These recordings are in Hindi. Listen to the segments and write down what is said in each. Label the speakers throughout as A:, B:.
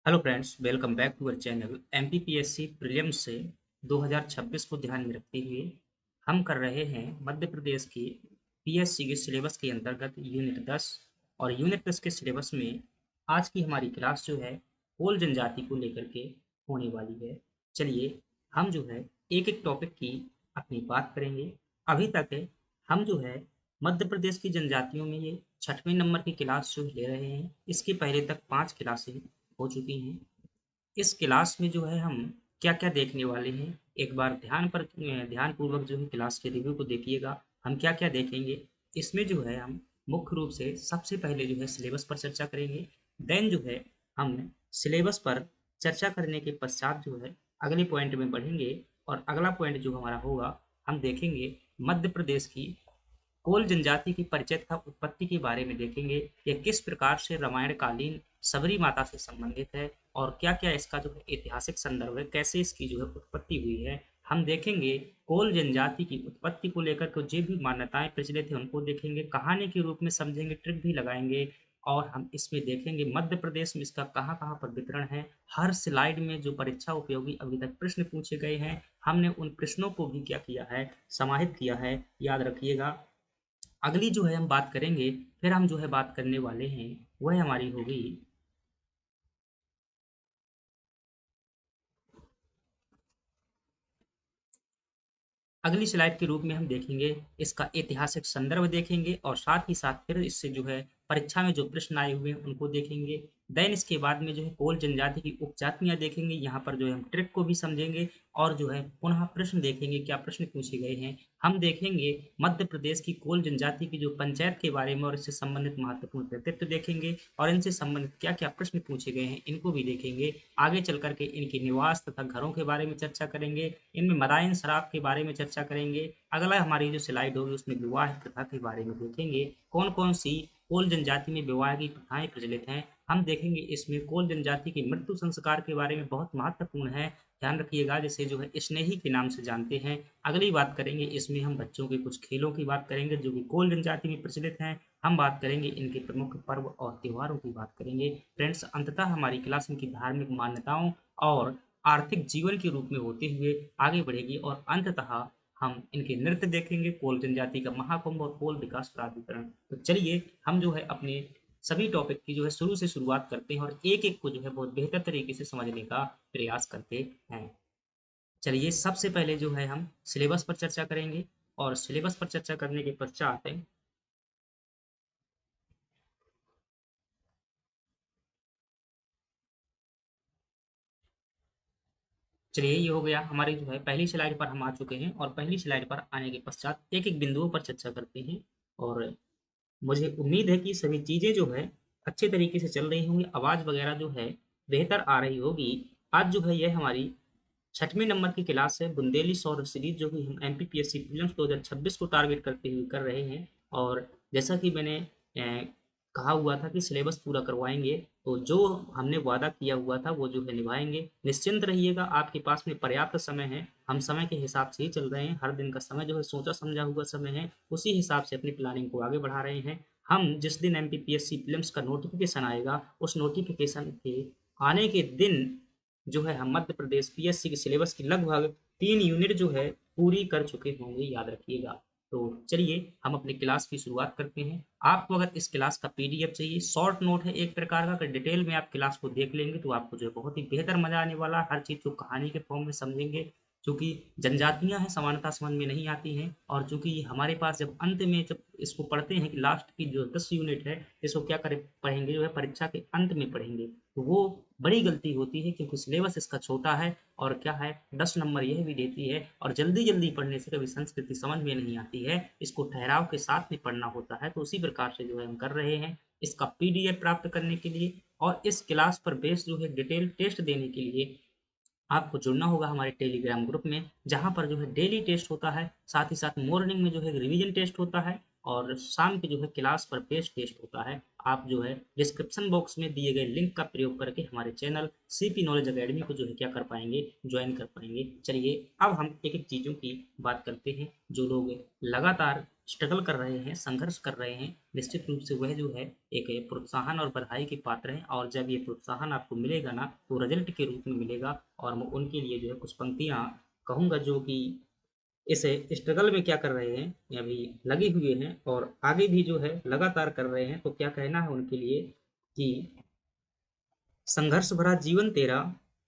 A: Hello friends, welcome back to our channel. MPPSC prelims से 2026 को ध्यान में रखते हुए हम कर रहे हैं मध्य प्रदेश की पीएससी के सिलेबस के अंतर्गत यूनिट 10 और यूनिट 10 के सिलेबस में आज की हमारी क्लास जो है कोल जनजाति को लेकर के होने वाली है। चलिए हम जो है एक एक टॉपिक की अपनी बात करेंगे। अभी तक हम जो है मध्य प्रदेश की जनजातियों में ये 6वें नंबर की क्लास जो ले रहे हैं। इसके पहले तक 5 क्लासें हो चुकी हैं। इस क्लास में जो है हम क्या-क्या देखने वाले हैं, एक बार ध्यानपूर्वक जो है क्लास के रिव्यू को देखिएगा। हम क्या-क्या देखेंगे, इसमें जो है हम मुख्य रूप से सबसे पहले जो है सिलेबस पर चर्चा करेंगे। देन जो है हम सिलेबस पर चर्चा करने के पश्चात जो है अगले पॉइंट में बढ़ेंगे और अगला पॉइंट जो हमारा होगा, हम देखेंगे मध्य प्रदेश की कोल जनजाति की परिचय तथा उत्पत्ति के बारे में देखेंगे। यह किस प्रकार से रामायण कालीन सबरी माता से संबंधित है और क्या-क्या इसका जो है ऐतिहासिक संदर्भ है, कैसे इसकी जो है उत्पत्ति हुई है। हम देखेंगे कोल जनजाति की उत्पत्ति को लेकर के जो भी मान्यताएं प्रचलित है उनको देखेंगे, कहानी के रूप में समझेंगे, ट्रिक भी लगाएंगे और हम इसमें देखेंगे मध्य प्रदेश में इसका कहाँ-कहाँ पर वितरण है। हर स्लाइड में जो परीक्षा उपयोगी अभी तक प्रश्न पूछे गए हैं, हमने उन प्रश्नों को भी क्या किया है, समाहित किया है, याद रखिएगा। अगली जो है हम बात करेंगे, फिर हम जो है बात करने वाले हैं, वह हमारी होगी अगली स्लाइड के रूप में हम देखेंगे इसका ऐतिहासिक संदर्भ देखेंगे और साथ ही साथ फिर इससे जो है परीक्षा में जो प्रश्न आए हुए हैं उनको देखेंगे। देन इसके बाद में जो है कोल जनजाति की उपजातियां देखेंगे, यहाँ पर जो है हम ट्रिक को भी समझेंगे और जो है पुनः प्रश्न देखेंगे, क्या प्रश्न पूछे गए हैं। हम देखेंगे मध्य प्रदेश की कोल जनजाति की जो पंचायत के बारे में और इससे संबंधित महत्वपूर्ण व्यक्तित्व देखेंगे और इनसे संबंधित क्या क्या प्रश्न पूछे गए हैं इनको भी देखेंगे। आगे चल करके इनके निवास तथा घरों के बारे में चर्चा करेंगे, इनमें मदाइन शराब के बारे में चर्चा करेंगे। अगला हमारी जो स्लाइड होगी उसमें विवाह प्रथा के बारे में देखेंगे, कौन कौन सी कोल जनजाति में विवाह की प्रथाएं प्रचलित हैं। हम देखेंगे इसमें कोल जनजाति के मृत्यु संस्कार के बारे में बहुत महत्वपूर्ण है, ध्यान रखिएगा, जिसे जो है स्नेही के नाम से जानते हैं। अगली बात करेंगे इसमें हम बच्चों के कुछ खेलों की बात करेंगे जो कि कोल जनजाति में प्रचलित हैं। हम बात करेंगे इनके प्रमुख पर्व और त्योहारों की बात करेंगे। फ्रेंड्स, अंततः हमारी क्लास इनकी धार्मिक मान्यताओं और आर्थिक जीवन के रूप में होते हुए आगे बढ़ेगी और अंततः हम इनके नृत्य देखेंगे, कोल जनजाति का महाकुंभ और कोल विकास प्राधिकरण। तो चलिए हम जो है अपने सभी टॉपिक की जो है शुरू से शुरुआत करते हैं और एक एक को जो है बहुत बेहतर तरीके से समझने का प्रयास करते हैं। चलिए सबसे पहले जो है हम सिलेबस पर चर्चा करेंगे और सिलेबस पर चर्चा करने के पश्चात चलिए ये हो गया हमारी जो है पहली स्लाइड पर हम आ चुके हैं और पहली स्लाइड पर आने के पश्चात एक एक बिंदुओं पर चर्चा करते हैं और मुझे उम्मीद है कि सभी चीज़ें जो है अच्छे तरीके से चल रही होंगी, आवाज़ वगैरह जो है बेहतर आ रही होगी। आज जो है ये हमारी 6वें नंबर की क्लास है, बुंदेली सौर सीरीज, जो कि हम एमपीपीएससी प्रीलिम्स 2026 को टारगेट करते हुए कर रहे हैं। और जैसा कि मैंने कहा हुआ था कि सिलेबस पूरा करवाएंगे, तो जो हमने वादा किया हुआ था वो जो है निभाएंगे। निश्चिंत रहिएगा, आपके पास में पर्याप्त समय है। हम समय के हिसाब से ही चल रहे हैं, हर दिन का समय जो है सोचा समझा हुआ समय है, उसी हिसाब से अपनी प्लानिंग को आगे बढ़ा रहे हैं। हम जिस दिन एमपीपीएससी प्रीलिम्स का नोटिफिकेशन आएगा, उस नोटिफिकेशन के आने के दिन जो है हम मध्य प्रदेश पीएससी के सिलेबस की लगभग 3 यूनिट जो है पूरी कर चुके होंगे, याद रखिएगा। तो चलिए हम अपनी क्लास की शुरुआत करते हैं। आपको अगर इस क्लास का पीडीएफ चाहिए, शॉर्ट नोट है एक प्रकार का, अगर डिटेल में आप क्लास को देख लेंगे तो आपको जो है बहुत ही बेहतर मजा आने वाला है। हर चीज़ को कहानी के फॉर्म में समझेंगे, चूँकि जनजातियाँ हैं, समानता समझ में नहीं आती हैं और चूँकि हमारे पास जब अंत में जब इसको पढ़ते हैं कि लास्ट की जो 10 यूनिट है, इसको क्या करें पढ़ेंगे जो है परीक्षा के अंत में पढ़ेंगे, तो वो बड़ी गलती होती है क्योंकि सिलेबस इसका छोटा है और क्या है 10 नंबर यह भी देती है और जल्दी-जल्दी पढ़ने से कभी संस्कृति समझ में नहीं आती है, इसको ठहराव के साथ में पढ़ना होता है। तो उसी प्रकार से जो है हम कर रहे हैं। इसका पीडीएफ प्राप्त करने के लिए और इस क्लास पर बेस जो है डिटेल टेस्ट देने के लिए आपको जुड़ना होगा हमारे टेलीग्राम ग्रुप में, जहाँ पर जो है डेली टेस्ट होता है, साथ ही साथ मॉर्निंग में जो है रिवीजन टेस्ट होता है और शाम की जो है क्लास पर पेश टेस्ट होता है। आप जो है डिस्क्रिप्शन बॉक्स में दिए गए लिंक का प्रयोग करके हमारे चैनल सीपी नॉलेज अकेडमी को जो है क्या कर पाएंगे, ज्वाइन कर पाएंगे। चलिए अब हम एक एक चीज़ों की बात करते हैं। जो लोग लगातार स्ट्रगल कर रहे हैं, संघर्ष कर रहे हैं, निश्चित रूप से वह जो है एक प्रोत्साहन और बधाई के पात्र हैं। और जब ये प्रोत्साहन आपको मिलेगा ना, तो रिजल्ट के रूप में मिलेगा। और मैं उनके लिए जो है कुछ पंक्तियाँ कहूँगा, जो कि इस स्ट्रगल में क्या कर रहे हैं, या अभी लगे हुए हैं और आगे भी जो है लगातार कर रहे हैं। तो क्या कहना है उनके लिए कि संघर्ष भरा जीवन तेरा,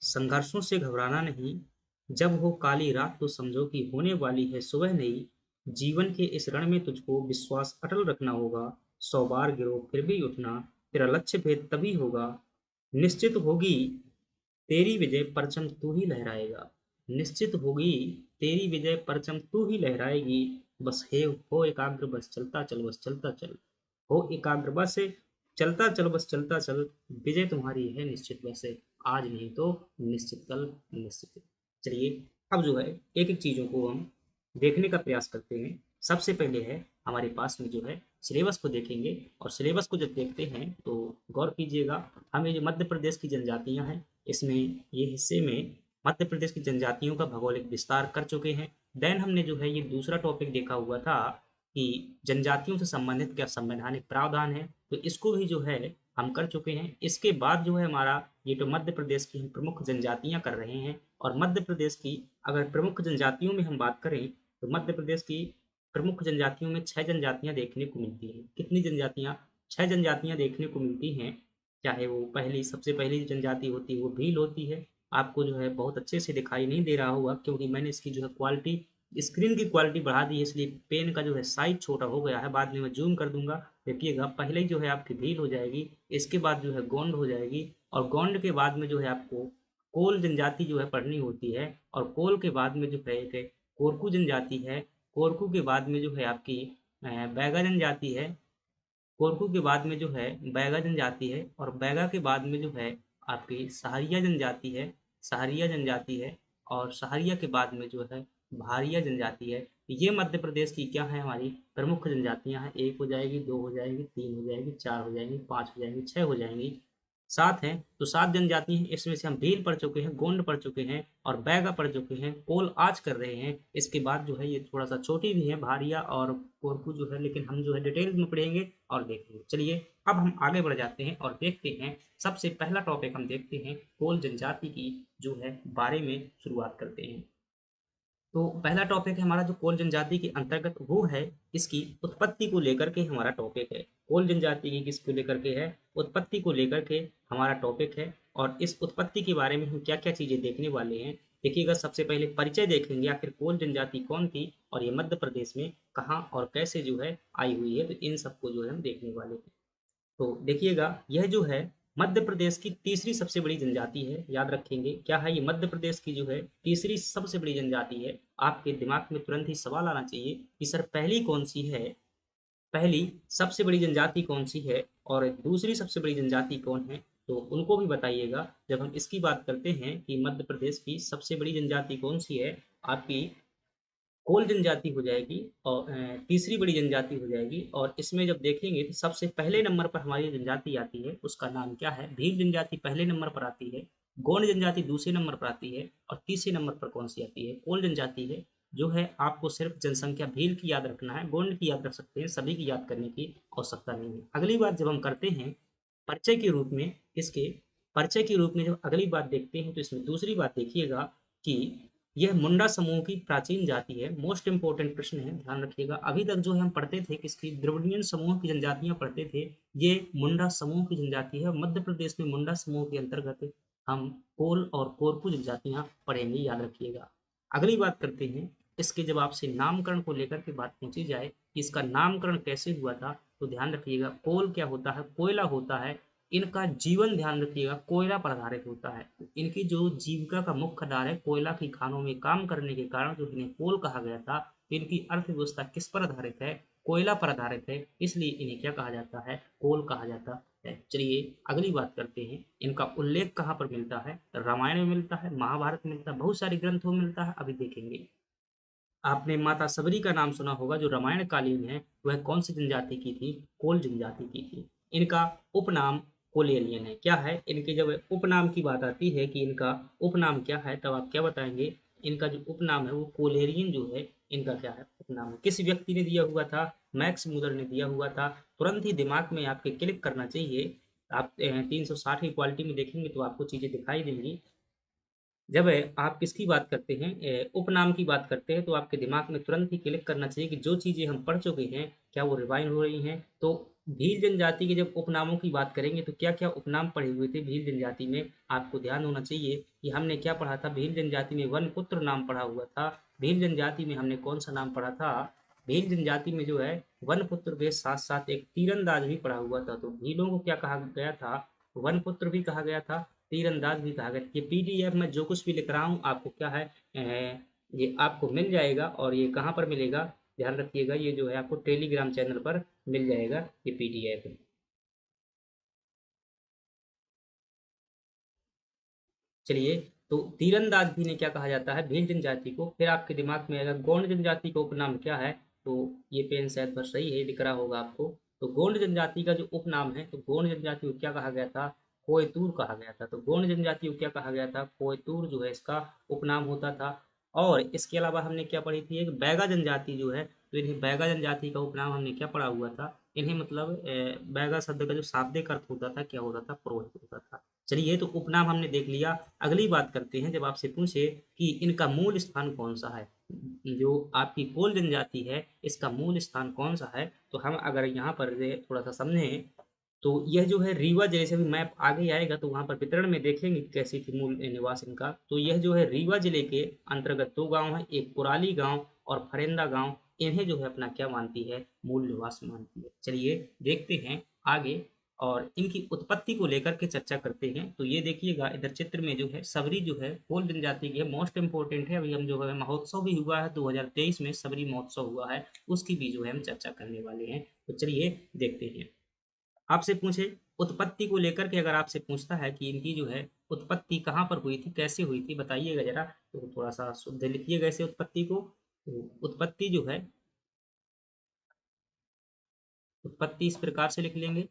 A: संघर्षों से घबराना नहीं, जब हो काली रात तो समझो कि होने वाली है सुबह नई, जीवन के इस रण में तुझको विश्वास अटल रखना होगा, 100 बार गिरो फिर भी उठना, तेरा लक्ष्य भेद तभी होगा, निश्चित होगी तेरी विजय परचम तू ही लहराएगा, निश्चित होगी तेरी विजय परचम तू ही लहराएगी, बस हे हो एकाग्र बस चलता चल बस चलता चल, हो एकाग्र बस चलता चल बस चलता चल, विजय तुम्हारी है निश्चित वैसे, आज नहीं तो निश्चित कल निश्चित। चलिए अब जो है एक एक चीज़ों को हम देखने का प्रयास करते हैं। सबसे पहले है हमारे पास में जो है सिलेबस को देखेंगे, और सिलेबस को जब देखते हैं तो गौर कीजिएगा, हमें जो मध्य प्रदेश की जनजातियां हैं, इसमें ये हिस्से में मध्य प्रदेश की जनजातियों का भौगोलिक विस्तार कर चुके हैं। देन हमने जो है ये दूसरा टॉपिक देखा हुआ था कि जनजातियों से संबंधित क्या संवैधानिक प्रावधान है, तो इसको भी जो है हम कर चुके हैं। इसके बाद जो है हमारा ये तो मध्य प्रदेश की हम प्रमुख जनजातियां कर रहे हैं। और मध्य प्रदेश की अगर प्रमुख जनजातियों में हम बात करें, तो मध्य प्रदेश की प्रमुख जनजातियों में 6 जनजातियां देखने को मिलती हैं। कितनी जनजातियां? 6 जनजातियां देखने को मिलती हैं। चाहे वो पहली सबसे पहली जनजाति होती है वो भील होती है। आपको जो है बहुत अच्छे से दिखाई नहीं दे रहा होगा, क्योंकि मैंने इसकी जो है क्वालिटी, स्क्रीन की क्वालिटी बढ़ा दी है, इसलिए पेन का जो है साइज छोटा हो गया है। बाद में मैं जूम कर दूंगा, देखिएगा पहले ही जो है आपकी भील हो जाएगी, इसके बाद जो है गोंड हो जाएगी, और गोंड के बाद में जो है आपको कोल जनजाति जो है पढ़नी होती है। और कोल के बाद में जो है एक कोरकू जनजाति है। कोरकू के बाद में जो है आपकी बैगा जनजाति है। कोरकू के बाद में जो है बैगा जनजाति है। और बैगा के बाद में जो है आपकी सहारिया जनजाति है। सहारिया जनजाति है। और सहारिया के बाद में जो है भारिया जनजाति है। ये मध्य प्रदेश की क्या है, हमारी प्रमुख जनजातियां हैं। 1 हो जाएगी, 2 हो जाएगी, 3 हो जाएगी, 4 हो जाएंगी, 5 हो जाएंगी, 6 हो जाएंगी, 7 हैं। तो 7 जनजाति हैं। इसमें से हम भील पढ़ चुके हैं, गोंड पढ़ चुके हैं, और बैगा पढ़ चुके हैं, कोल आज कर रहे हैं। इसके बाद जो है ये थोड़ा सा छोटी भी है, भारिया और कोरकू जो है, लेकिन हम जो है डिटेल में पढ़ेंगे और देखेंगे। चलिए अब हम आगे बढ़ जाते हैं और देखते हैं। सबसे पहला टॉपिक हम देखते हैं कोल जनजाति की जो है बारे में शुरुआत करते हैं। तो पहला टॉपिक है हमारा जो कोल जनजाति के अंतर्गत, वो है इसकी उत्पत्ति को लेकर के हमारा टॉपिक है। कोल जनजाति की किसको लेकर के है? उत्पत्ति को लेकर के हमारा टॉपिक है। और इस उत्पत्ति के बारे में हम क्या क्या चीजें देखने वाले हैं, देखिएगा। सबसे पहले परिचय देखेंगे, आखिर कोल जनजाति कौन थी और ये मध्य प्रदेश में कहाँ और कैसे जो है आई हुई है, तो इन सबको जो है हम देखने वाले हैं। तो देखिएगा, यह जो है मध्य प्रदेश की तीसरी सबसे बड़ी जनजाति है। याद रखेंगे क्या है, ये मध्य प्रदेश की जो है तीसरी सबसे बड़ी जनजाति है। आपके दिमाग में तुरंत ही सवाल आना चाहिए कि सर पहली कौन सी है, पहली सबसे बड़ी जनजाति कौन सी है और दूसरी सबसे बड़ी जनजाति कौन है, तो उनको भी बताइएगा। जब हम इसकी बात करते हैं कि मध्य प्रदेश की सबसे बड़ी जनजाति कौन सी है, आपकी कोल जनजाति हो जाएगी, और तीसरी बड़ी जनजाति हो जाएगी। और इसमें जब देखेंगे तो सबसे पहले नंबर पर हमारी जनजाति आती है, उसका नाम क्या है? भील जनजाति पहले नंबर पर आती है, गोंड जनजाति दूसरे नंबर पर आती है, और तीसरे नंबर पर कौन सी आती है? कोल जनजाति है। जो है आपको सिर्फ जनसंख्या भील की याद रखना है, गोंड की याद रख सकते हैं, सभी की याद करने की आवश्यकता नहीं है। अगली बात जब हम करते हैं परिचय के रूप में, इसके परिचय के रूप में जब अगली बात देखते हैं, तो इसमें दूसरी बात देखिएगा कि यह मुंडा समूह की प्राचीन जाति है। मोस्ट इंपोर्टेंट प्रश्न है, ध्यान रखिएगा। अभी तक जो है हम पढ़ते थे किसकी? द्रविडियन समूह की जनजातियां पढ़ते थे। ये मुंडा समूह की जनजाति है। मध्य प्रदेश में मुंडा समूह के अंतर्गत हम कोल और कोरकू जनजातियां पढ़ेंगे, याद रखिएगा। अगली बात करते हैं, इसके जब आपसे नामकरण को लेकर के बात पूछी जाए कि इसका नामकरण कैसे हुआ था, तो ध्यान रखिएगा कोल क्या होता है? कोयला होता है। इनका जीवन ध्यान रखिएगा कोयला पर आधारित होता है। इनकी जो जीविका का मुख्य आधार है कोयला की खानों में काम करने के कारण जो इन्हें कोल कहा गया था। इनकी अर्थव्यवस्था किस पर आधारित है? कोयला पर आधारित है, इसलिए इन्हें क्या कहा जाता है? कोल कहा जाता है। चलिए अगली बात करते हैं, इनका उल्लेख कहाँ पर मिलता है? रामायण में मिलता है, महाभारत में मिलता है, बहुत सारे ग्रंथों में मिलता है, अभी देखेंगे। आपने माता सबरी का नाम सुना होगा, जो रामायण कालीन है, वह कौन सी जनजाति की थी? कोल जनजाति की थी। इनका उपनाम कोलेरियन है। क्या है? इनके जब उपनाम की बात आती है कि इनका उपनाम क्या है, तब आप क्या बताएंगे? इनका जो उपनाम है वो कोलेरियन जो है, इनका क्या है? उपनाम है। किस व्यक्ति ने दिया हुआ था? मैक्स मूलर ने दिया हुआ था। तुरंत ही दिमाग में आपके क्लिक करना चाहिए। आप 360 की क्वालिटी में देखेंगे तो आपको चीज़ें दिखाई देंगी। जब आप किसकी बात करते हैं, उपनाम की बात करते हैं, तो आपके दिमाग में तुरंत ही क्लिक करना चाहिए कि जो चीज़ें हम पढ़ चुके हैं, क्या वो रिवाइंड हो रही हैं? तो भील जनजाति के जब उपनामों की बात करेंगे तो क्या-क्या उपनाम पढ़े हुए थे भील जनजाति में? आपको ध्यान होना चाहिए कि हमने क्या पढ़ा था? भील जनजाति में वनपुत्र नाम पढ़ा हुआ था। भील जनजाति में हमने कौन-सा नाम पढ़ा था? भील जनजाति में जो है वनपुत्र के साथ-साथ एक तीरंदाज भी पढ़ा हुआ था। तो भीलों को क्या कहा गया था? वनपुत्र भी कहा गया था, तीरंदाज भी कहा गया। ये पीडीएफ में जो कुछ भी लिख रहा हूँ आपको क्या है, ये आपको मिल जाएगा। और ये कहाँ पर मिलेगा? ध्यान रखिएगा, ये जो है आपको टेलीग्राम चैनल पर मिल जाएगा ये पीडीएफ। चलिए, तो तीरंदाज भी ने क्या कहा जाता है भील जनजाति को। फिर आपके दिमाग में आएगा गोंड जनजाति का उपनाम क्या है? तो ये पेन शायद पर सही है, दिख रहा होगा आपको। तो गोंड जनजाति का जो उपनाम है, तो गोंड जनजाति को क्या कहा गया था? कोयतूर कहा गया था। तो गोंड जनजाति को क्या कहा गया था? कोयतूर जो है इसका उपनाम होता था। और इसके अलावा हमने क्या पढ़ी थी? एक बैगा जनजाति जो है, तो इन्हें बैगा जनजाति का उपनाम हमने क्या पढ़ा हुआ था? इन्हें मतलब बैगा शब्द का जो शाब्दिक अर्थ होता था क्या होता था? पुरोहित होता था। चलिए, तो उपनाम हमने देख लिया। अगली बात करते हैं, जब आपसे पूछे कि इनका मूल स्थान कौन सा है, जो आपकी कोल जनजाति है इसका मूल स्थान कौन सा है, तो हम अगर यहाँ पर थोड़ा सा समझें तो यह जो है रीवा, जैसे भी मैप आगे आएगा तो वहाँ पर वितरण में देखेंगे कि कैसी थी मूल निवास इनका। तो यह जो है रीवा जिले के अंतर्गत दो गांव है, एक कुराली गांव और फरेंदा गांव। इन्हें जो है अपना क्या मानती है? मूल निवास मानती है। चलिए देखते हैं आगे और इनकी उत्पत्ति को लेकर के चर्चा करते हैं। तो ये देखिएगा इधर चित्र में जो है सबरी जो है कोल जनजाति की है, मोस्ट इम्पोर्टेंट है। अभी हम जो है महोत्सव भी हुआ है 2023 में, सबरी महोत्सव हुआ है, उसकी भी जो है हम चर्चा करने वाले हैं। तो चलिए देखते हैं। आपसे पूछे उत्पत्ति को लेकर के, अगर आपसे पूछता है कि इनकी जो है उत्पत्ति कहाँ पर हुई थी, कैसे हुई थी, बताइएगा जरा। तो थोड़ा सा शुद्ध लिखिएगा इसे उत्पत्ति को। तो उत्पत्ति जो है, उत्पत्ति इस प्रकार से लिख लेंगे।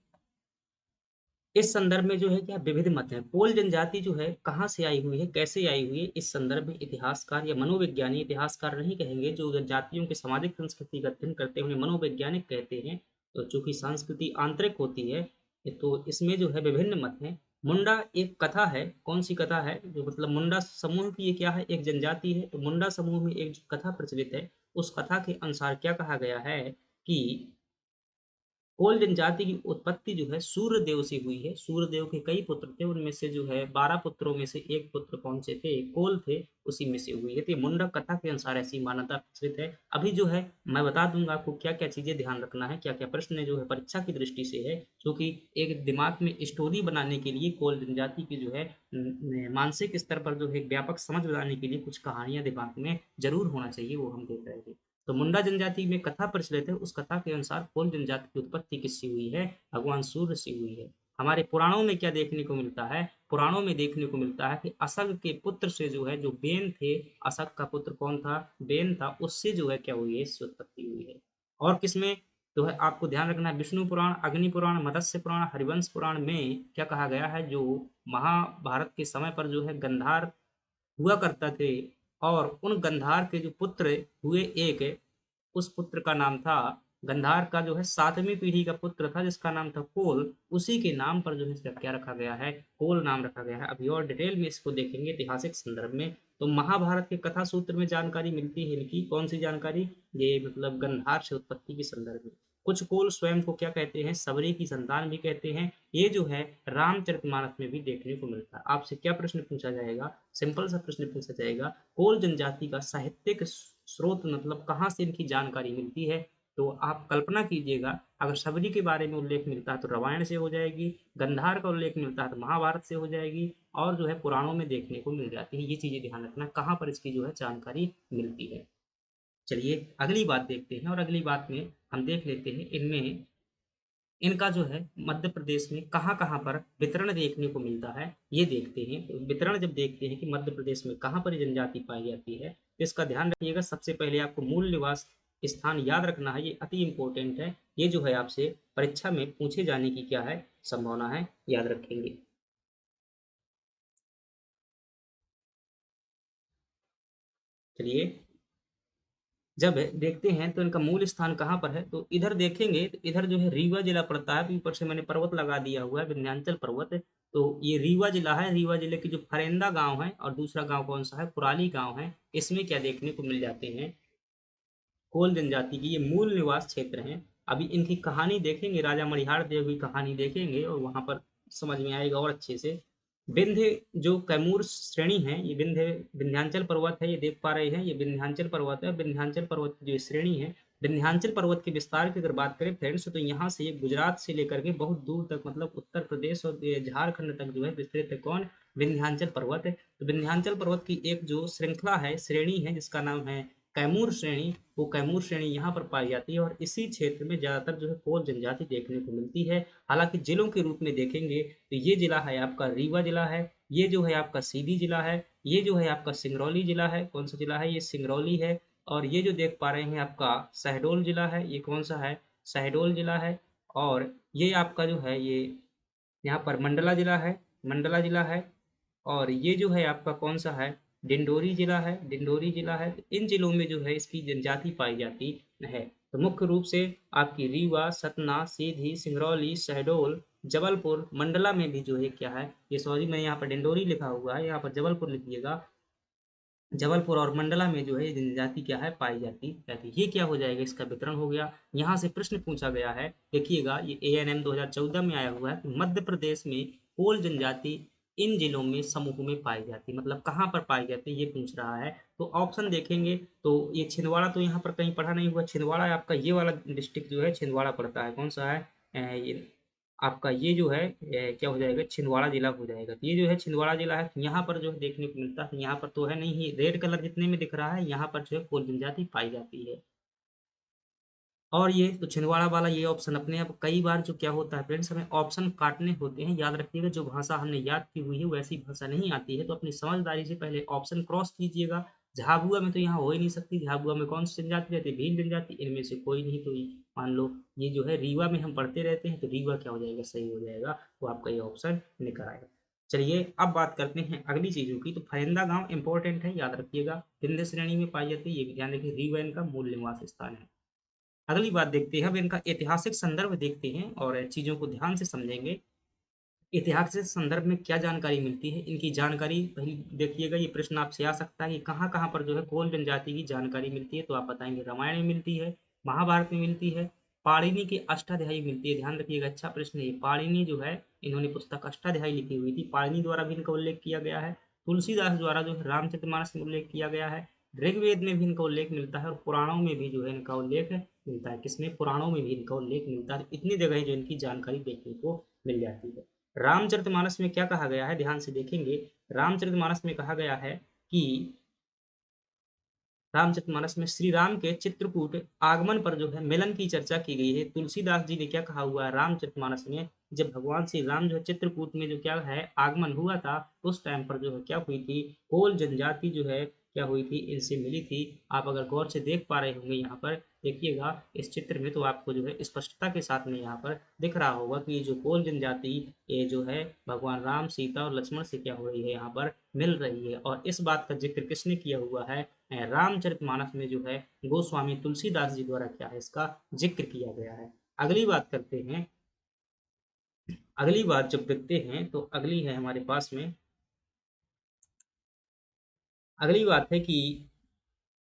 A: इस संदर्भ में जो है क्या विविध मत हैं। कोल जनजाति जो है कहाँ से आई हुई है, कैसे आई हुई है, इस संदर्भ में इतिहासकार या मनोविज्ञानी, इतिहासकार नहीं कहेंगे, जो जनजातियों के सामाजिक संस्कृति का अध्ययन करते हैं उन्हें मनोवैज्ञानिक कहते हैं। तो चूंकि संस्कृति आंतरिक होती है, तो इसमें जो है विभिन्न मत हैं। मुंडा एक कथा है। कौन सी कथा है? जो मतलब मुंडा समूह की ये क्या है? एक जनजाति है। तो मुंडा समूह में एक जो कथा प्रचलित है, उस कथा के अनुसार क्या कहा गया है कि कोल जनजाति की उत्पत्ति जो है सूर्यदेव से हुई है। सूर्यदेव के कई पुत्र थे, उनमें से जो है 12 पुत्रों में से एक पुत्र कौन से थे? कोल थे, उसी में से हुई है। तो ये मुंडक कथा के अनुसार ऐसी मान्यता प्रचलित है। अभी जो है मैं बता दूंगा आपको क्या क्या चीजें ध्यान रखना है, क्या क्या प्रश्न जो है परीक्षा की दृष्टि से है। क्योंकि एक दिमाग में स्टोरी बनाने के लिए कोल जनजाति की जो है मानसिक स्तर पर जो है व्यापक समझ बनाने के लिए कुछ कहानियां दिमाग में जरूर होना चाहिए, वो हम देख रहे थे। तो मुंडा जनजाति में कथा प्रचलित है। उस कथा के अनुसार कोल जनजाति की उत्पत्ति किससे हुई है? भगवान सूर्य से हुई है। हमारे पुराणों में क्या देखने को मिलता है? पुराणों में देखने को मिलता है कि असग के पुत्र से जो है, जो बेन थे, असग का पुत्र कौन था? बेन था। उससे जो है क्या हुई है? इससे उत्पत्ति हुई है। और किसमें? तो है आपको ध्यान रखना है, विष्णु पुराण, अग्नि पुराण, मत्स्य पुराण, हरिवंश पुराण में क्या कहा गया है? जो महाभारत के समय पर जो है गंधार हुआ करता थे, और उन गंधार के जो पुत्र हुए एक, उस पुत्र का नाम था गंधार का जो है 7वीं पीढ़ी का पुत्र था जिसका नाम था कोल। उसी के नाम पर जो है इसका क्या रखा गया है? कोल नाम रखा गया है। अभी और डिटेल में इसको देखेंगे ऐतिहासिक संदर्भ में। तो महाभारत के कथा सूत्र में जानकारी मिलती है इनकी। कौन सी जानकारी? ये मतलब गंधार से उत्पत्ति के संदर्भ में। कुछ कोल स्वयं को क्या कहते हैं? सबरी की संतान भी कहते हैं। ये जो है रामचरितमानस में भी देखने को मिलता है। आपसे क्या प्रश्न पूछा जाएगा? सिंपल सा प्रश्न पूछा जाएगा, कोल जनजाति का साहित्यिक स्रोत मतलब कहाँ से इनकी जानकारी मिलती है? तो आप कल्पना कीजिएगा, अगर सबरी के बारे में उल्लेख मिलता है तो रामायण से हो जाएगी, गंधार का उल्लेख मिलता है तो महाभारत से हो जाएगी, और जो है पुराणों में देखने को मिल जाती है। ये चीजें ध्यान रखना कहाँ पर इसकी जो है जानकारी मिलती है। चलिए अगली बात देखते हैं, और अगली बात में हम देख लेते हैं इनमें, इनका जो है मध्य प्रदेश में कहाँ-कहाँ पर वितरण देखने को मिलता है, ये देखते हैं। तो वितरण जब देखते हैं कि मध्य प्रदेश में कहाँ पर ये जनजाति पाई जाती है, तो इसका ध्यान रखिएगा। सबसे पहले आपको मूल निवास स्थान याद रखना है, ये अति इम्पोर्टेंट है। ये जो है आपसे परीक्षा में पूछे जाने की क्या है? संभावना है, याद रखेंगे। चलिए जब देखते हैं तो इनका मूल स्थान कहाँ पर है, तो इधर देखेंगे तो इधर जो है रीवा जिला पड़ता है। ऊपर से मैंने पर्वत लगा दिया हुआ है, विंध्याचल पर्वत। तो ये रीवा जिला है। रीवा जिले की जो फरेंदा गांव है और दूसरा गांव कौन सा है, कुराली गांव है। इसमें क्या देखने को मिल जाते हैं, कोल जनजाति की ये मूल निवास क्षेत्र हैं। अभी इनकी कहानी देखेंगे, राजा मणिहार देव की कहानी देखेंगे और वहां पर समझ में आएगा और अच्छे से। विंध्य जो कैमूर श्रेणी है, ये विंध्याचल पर्वत है, ये देख पा रहे हैं, ये विंध्याचल पर्वत है। विंध्याचल पर्वत की जो श्रेणी है, विंध्याचल पर्वत के विस्तार की अगर बात करें फ्रेंड्स, तो यहाँ से ये गुजरात से लेकर के बहुत दूर तक, मतलब उत्तर प्रदेश और ये झारखंड तक जो है विस्तृत है। कौन, विंध्याचल पर्वत है। तो विंध्याचल पर्वत की एक जो श्रृंखला है, श्रेणी है, जिसका नाम है कैमूर श्रेणी, वो कैमूर श्रेणी यहाँ पर पाई जाती है और इसी क्षेत्र में ज्यादातर जो है कोल जनजाति देखने को मिलती है। हालांकि जिलों के रूप में देखेंगे तो ये जिला है आपका रीवा जिला है, ये जो है आपका सीधी जिला है, ये जो है आपका सिंगरौली जिला है। कौन सा जिला है, ये सिंगरौली है। और ये जो देख पा रहे हैं आपका शहडोल जिला है, ये कौन सा है, शहडोल जिला है। और ये आपका जो है ये यहाँ पर मंडला जिला है, मंडला जिला है। और ये जो है आपका कौन सा है, डिंडोरी जिला है, डिंडोरी जिला है। तो इन जिलों में जो है इसकी जनजाति पाई जाती है। तो मुख्य रूप से आपकी रीवा, सतना, सीधी, सिंगरौली, शहडोल, जबलपुर, मंडला में भी जो है क्या है, ये सॉरी मैंने यहाँ पर डिंडोरी लिखा हुआ है, यहाँ पर जबलपुर लिखिएगा। जबलपुर और मंडला में जो है जनजाति क्या है, पाई जाती रहती है। ये क्या हो जाएगा, इसका वितरण हो गया। यहाँ से प्रश्न पूछा गया है, देखिएगा ये ANM 2014 में आया हुआ है कि मध्य प्रदेश में कोल जनजाति इन जिलों में समूह में पाई जाती, मतलब कहाँ पर पाई जाती ये पूछ रहा है। तो ऑप्शन देखेंगे तो ये छिंदवाड़ा तो यहाँ पर कहीं पढ़ा नहीं हुआ। छिंदवाड़ा आपका ये वाला डिस्ट्रिक्ट जो है छिंदवाड़ा पड़ता है। कौन सा है, ये आपका ये जो है क्या हो जाएगा, छिंदवाड़ा जिला हो जाएगा। तो ये जो है छिंदवाड़ा जिला है। यहाँ पर जो है देखने को मिलता है, यहाँ पर तो है नहीं, रेड कलर जितने में दिख रहा है यहाँ पर जो है कोल जनजाति पाई जाती है। और ये तो छिंदवाड़ा वाला ये ऑप्शन अपने आप, कई बार जो क्या होता है फ्रेंड्स, हमें ऑप्शन काटने होते हैं। याद रखिएगा, जो भाषा हमने याद की हुई है वैसी भाषा नहीं आती है, तो अपनी समझदारी से पहले ऑप्शन क्रॉस कीजिएगा। झाबुआ में तो यहाँ हो ही नहीं सकती। झाबुआ में कौन सी जनजाति रहती है, भील जनजाति। इनमें से कोई नहीं। तो मान लो ये जो है रीवा में हम पढ़ते रहते हैं, तो रीवा क्या हो जाएगा, सही हो जाएगा। तो आपका ये ऑप्शन निकल आएगा। चलिए अब बात करते हैं अगली चीजों की। तो फरेंदा गांव इंपॉर्टेंट है, याद रखिएगा, विंध्य श्रेणी में पाई जाती है। ये भी ध्यान रखिए, रीवा इनका मूल निवास स्थान है। अगली बात देखते हैं, अब इनका ऐतिहासिक संदर्भ देखते हैं और चीजों को ध्यान से समझेंगे। ऐतिहासिक संदर्भ में क्या जानकारी मिलती है, इनकी जानकारी पहले देखिएगा। ये प्रश्न आपसे आ सकता है कि कहाँ कहाँ पर जो है कोल जनजाति की जानकारी मिलती है, तो आप बताएंगे रामायण में मिलती है, महाभारत में मिलती है, पाणिनि की अष्टाध्यायी मिलती है। ध्यान रखिएगा, अच्छा प्रश्न है। पाणिनि जो है, इन्होंने पुस्तक अष्टाध्यायी लिखी हुई थी, पाणिनि द्वारा भी इनका उल्लेख किया गया है। तुलसीदास द्वारा जो है रामचरितमानस में उल्लेख किया गया है। ऋग्वेद में भी इनका उल्लेख मिलता है और पुराणों में भी जो है इनका उल्लेख मिलता है। किसमें, पुराणों में भी इनका उल्लेख मिलता है। इतनी जगह जो इनकी जानकारी देखने को मिल जाती है। रामचरितमानस में क्या कहा गया है, ध्यान से देखेंगे। रामचरितमानस में कहा गया है कि रामचरितमानस में श्री राम के चित्रकूट आगमन पर जो है मिलन की चर्चा की गई है। तुलसीदास जी ने क्या कहा हुआ है रामचरितमानस में, जब भगवान श्री राम जो है चित्रकूट में जो क्या है आगमन हुआ था, उस टाइम पर जो है क्या हुई थी, कोल जनजाति जो है क्या हुई थी, इनसे मिली थी। आप अगर गौर से देख पा रहे होंगे यहाँ पर देखिएगा इस चित्र में, तो आपको जो है स्पष्टता के साथ में यहाँ पर दिख रहा होगा कि ये जो कोल जनजाति, ये जो है भगवान राम, सीता और लक्ष्मण से क्या हो रही है, यहाँ पर मिल रही है। और इस बात का जिक्र किसने किया हुआ है, रामचरितमानस में जो है गोस्वामी तुलसीदास जी द्वारा क्या है, इसका जिक्र किया गया है। अगली बात करते हैं। अगली बात जब देखते हैं तो अगली है हमारे पास में, अगली बात है कि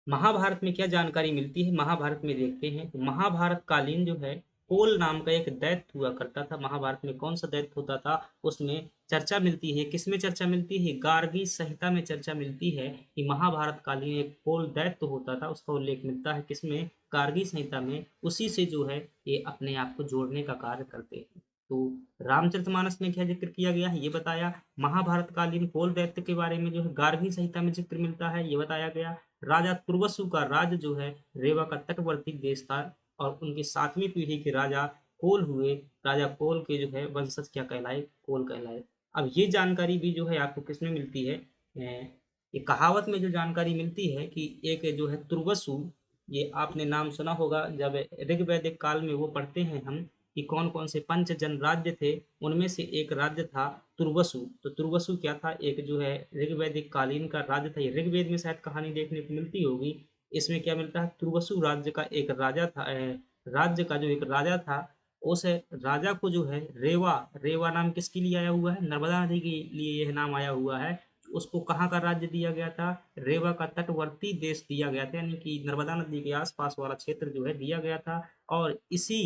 A: महाभारत में क्या जानकारी मिलती है। महाभारत में देखते हैं तो महाभारत कालीन जो है कोल नाम का एक दैत्य हुआ करता था। महाभारत में कौन सा दैत्य होता था, उसमें चर्चा मिलती है। किसमें चर्चा मिलती है, गार्गी संहिता में चर्चा मिलती है कि महाभारत कालीन एक कोल दैत्य होता था। उसका उल्लेख मिलता है किसमें, गार्गी संहिता में। उसी से जो है ये अपने आप को जोड़ने का कार्य करते हैं। तो रामचरितमानस में क्या जिक्र किया गया है ये बताया। महाभारत कालीन कोल दैत्य के बारे में जो है गार्गी संहिता में जिक्र मिलता है, ये बताया गया। राजा तुर्वसु का राज्य जो है रेवा का तटवर्ती देश था और उनकी 7वीं पीढ़ी के राजा कोल हुए। राजा कोल के जो है वंशज क्या कहलाए, कोल कहलाए। अब ये जानकारी भी जो है आपको किसमें मिलती है, ये कहावत में जो जानकारी मिलती है कि एक जो है तुर्वसु, ये आपने नाम सुना होगा, जब ऋग्वैदिक काल में वो पढ़ते हैं हम कि कौन कौन से पंच जन राज्य थे, उनमें से एक राज्य था तुर्वसु। तो तुर्वसु क्या था, एक जो है ऋग्वैदिक कालीन का राज्य था। ये ऋग्वेद में शायद कहानी देखने को मिलती होगी इसमें क्या मिलता है, तुर्वसु राज्य का एक राजा था, राज्य का जो एक राजा था, उस राजा को जो है रेवा, रेवा नाम किसके लिए आया हुआ है, नर्मदा नदी के लिए यह नाम आया हुआ है। उसको कहाँ का राज्य दिया गया था, रेवा का तटवर्ती देश दिया गया था, यानी कि नर्मदा नदी के आसपास वाला क्षेत्र जो है दिया गया था। और इसी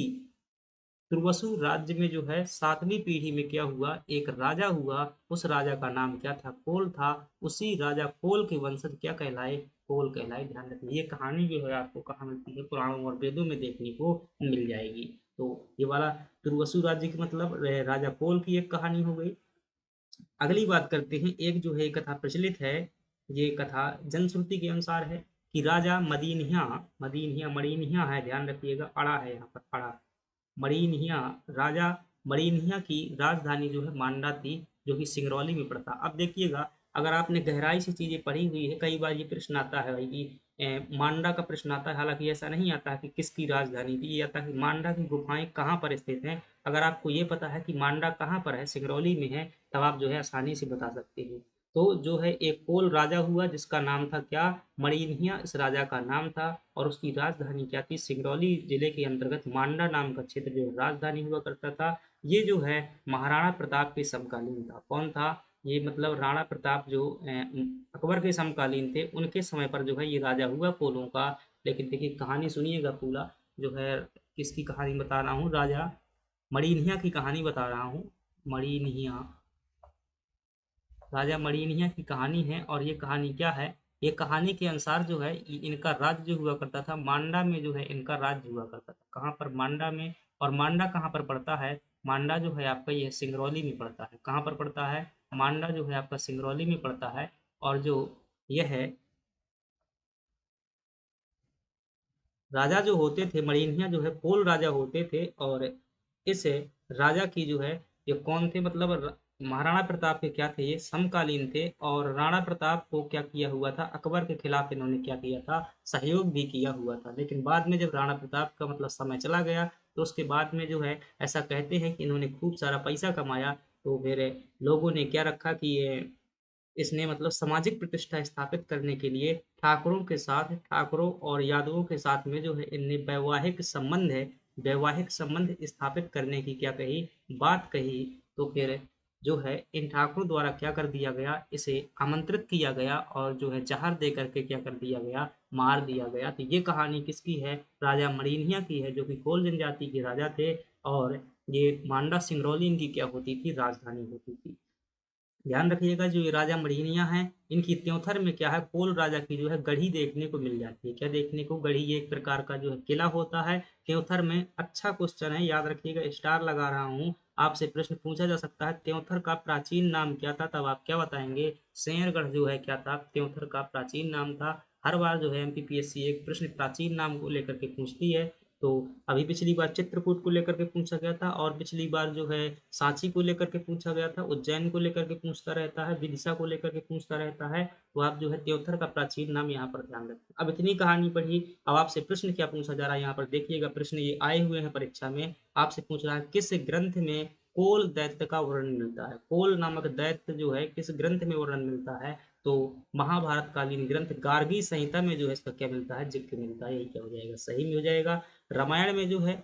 A: तुर्वसु राज्य में जो है 7वीं पीढ़ी में क्या हुआ, एक राजा हुआ, उस राजा का नाम क्या था, कोल था। उसी राजा कोल के वंशज क्या कहलाए, कोल कहलाए। ध्यान रखिए, ये कहानी जो है आपको कहाँ मिलती है, पुराणों और वेदों में देखने को मिल जाएगी। तो ये वाला तुर्वसु राज्य की मतलब राजा कोल की एक कहानी हो गई। अगली बात करते हैं, एक जो है कथा प्रचलित है, ये कथा जनश्रुति के अनुसार है कि राजा मदीनिया, मदीनिया मणिनिया है, ध्यान रखिएगा, अड़ा है यहाँ पर, अड़ा, मरीनिया, राजा मरीनिया की राजधानी जो है मांडा थी, जो कि सिंगरौली में पड़ता। अब देखिएगा, अगर आपने गहराई से चीजें पढ़ी हुई है, कई बार ये प्रश्न आता है भाई कि मांडा का प्रश्न आता है, हालांकि ऐसा नहीं आता है कि किसकी राजधानी थी, ये आता है कि मांडा की गुफाएं कहाँ पर स्थित हैं। अगर आपको ये पता है कि मांडा कहाँ पर है, सिंगरौली में है, तब आप जो है आसानी से बता सकते हैं। तो जो है एक कोल राजा हुआ जिसका नाम था क्या, मणिन्हिया, इस राजा का नाम था, और उसकी राजधानी क्या थी, सिंगरौली जिले के अंतर्गत मांडा नाम का क्षेत्र जो राजधानी हुआ करता था। ये जो है महाराणा प्रताप के समकालीन था। कौन था ये, मतलब राणा प्रताप जो अकबर के समकालीन थे, उनके समय पर जो है ये राजा हुआ कोलों का। लेकिन देखिए कहानी सुनिएगा पूरा, जो है किसकी कहानी बता रहा हूँ, राजा मणिन्हिया की कहानी बता रहा हूँ। मणिन्हिया, राजा मणिन्हिया की कहानी है, और ये कहानी क्या है, ये कहानी के अनुसार जो है इनका राज्य जो हुआ करता था मांडा में, जो है इनका राज्य हुआ करता था, कहाँ पर, मांडा में। और मांडा कहाँ पर पड़ता है, मांडा जो है आपका ये सिंगरौली में पड़ता है। कहाँ पर पड़ता है, मांडा जो है आपका सिंगरौली में पड़ता है। और जो यह है राजा जो होते थे, मरीनिया जो है कोल राजा होते थे, और इस राजा की जो है, ये कौन थे, मतलब महाराणा प्रताप के क्या थे, ये समकालीन थे। और राणा प्रताप को क्या किया हुआ था, अकबर के खिलाफ इन्होंने क्या किया था, सहयोग भी किया हुआ था। लेकिन बाद में जब राणा प्रताप का मतलब समय चला गया, तो उसके बाद में जो है ऐसा कहते हैं कि इन्होंने खूब सारा पैसा कमाया, तो फिर लोगों ने क्या रखा कि ये इसने मतलब सामाजिक प्रतिष्ठा स्थापित करने के लिए ठाकुरों के साथ, ठाकुरों और यादवों के साथ में जो है इनने वैवाहिक संबंध है, वैवाहिक संबंध स्थापित करने की क्या कही, बात कही। तो फिर जो है इन ठाकुरों द्वारा क्या कर दिया गया, इसे आमंत्रित किया गया, और जो है जहर दे करके क्या कर दिया गया, मार दिया गया। तो ये कहानी किसकी है, राजा मरीनिया की है, जो कि कोल जनजाति के राजा थे। और ये मांडा सिंगरौली इनकी क्या होती थी, राजधानी होती थी। ध्यान रखिएगा, जो ये राजा मणिनिया हैं, इनकी त्योथर में क्या है, कोल राजा की जो है गढ़ी देखने को मिल जाती है। क्या देखने को, गढ़ी, ये एक प्रकार का जो है किला होता है त्योथर में। अच्छा क्वेश्चन है, याद रखिएगा, स्टार लगा रहा हूँ। आपसे प्रश्न पूछा जा सकता है, त्योथर का प्राचीन नाम क्या था, तब आप क्या बताएंगे, शेरगढ़ जो है क्या था, त्योथर का प्राचीन नाम था। हर बार जो है एमपीपीएससी एक प्रश्न प्राचीन नाम को लेकर के पूछती है। तो अभी पिछली बार चित्रकूट को लेकर के पूछा गया था, और पिछली बार जो है सांची को लेकर के पूछा गया था, उज्जैन को लेकर के पूछता रहता है, विदिशा को लेकर के पूछता रहता है। तो आप जो है त्योथर का प्राचीन नाम यहाँ पर ध्यान रखें। अब इतनी कहानी पढ़ी, अब आपसे प्रश्न क्या पूछा जा रहा है, यहाँ पर देखिएगा, प्रश्न ये आए हुए हैं परीक्षा में। आपसे पूछ रहा है किस ग्रंथ में कोल दैत्य का वर्णन मिलता है, कोल नामक दैत्य जो है किस ग्रंथ में वर्णन मिलता है। तो महाभारत कालीन ग्रंथ गार्गी संहिता में जो है इसका क्या मिलता है, जिक्र मिलता है। यही क्या हो जाएगा, सही में हो जाएगा। रामायण में जो है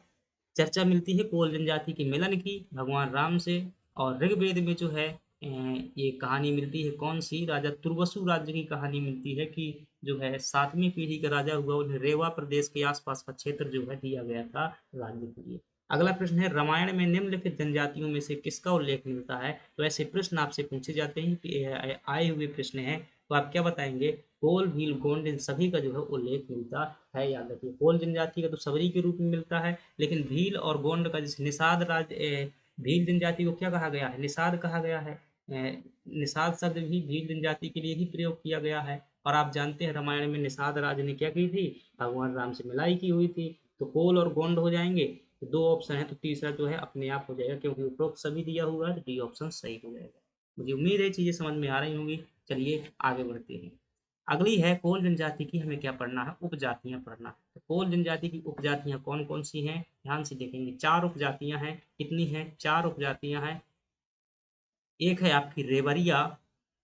A: चर्चा मिलती है कोल जनजाति के मिलन की भगवान राम से। और ऋग्वेद में जो है ये कहानी मिलती है कौन सी, राजा तुर्वसु राज्य की कहानी मिलती है कि जो है 7वीं पीढ़ी का राजा हुआ, उन्हें रेवा प्रदेश के आसपास का क्षेत्र जो है दिया गया था राज्य के लिए। अगला प्रश्न है, रामायण में निम्नलिखित जनजातियों में से किसका उल्लेख मिलता है। तो ऐसे प्रश्न आपसे पूछे जाते हैं कि आए हुए प्रश्न है, तो आप क्या बताएंगे, कोल, भील, गोंड, इन सभी का जो है उल्लेख मिलता है। याद रखिए, कोल जनजाति का तो सबरी के रूप में मिलता है, लेकिन भील और गोंड का, जैसे निषाद भील जनजाति को क्या कहा गया है, निषाद कहा गया है। निषाद शब्द भी भील जनजाति के लिए ही प्रयोग किया गया है। और आप जानते हैं रामायण में निषाद राज ने क्या की थी, भगवान राम से मिलाई की हुई थी। तो कोल और गोंड हो जाएंगे, तो दो ऑप्शन है, तो तीसरा जो है अपने आप हो जाएगा, क्योंकि उपरोक्त सभी दिया हुआ है, तो डी ऑप्शन सही हो जाएगा। मुझे उम्मीद है चीजें समझ में आ रही होंगी। चलिए आगे बढ़ते हैं। अगली है कोल जनजाति की, हमें क्या पढ़ना है, उपजातियां पढ़ना है। तो कोल जनजाति की उपजातियां कौन कौन सी हैं, ध्यान से देखेंगे। 4 उपजातियां हैं। कितनी हैं, 4 उपजातियां हैं। एक है आपकी रेबरिया,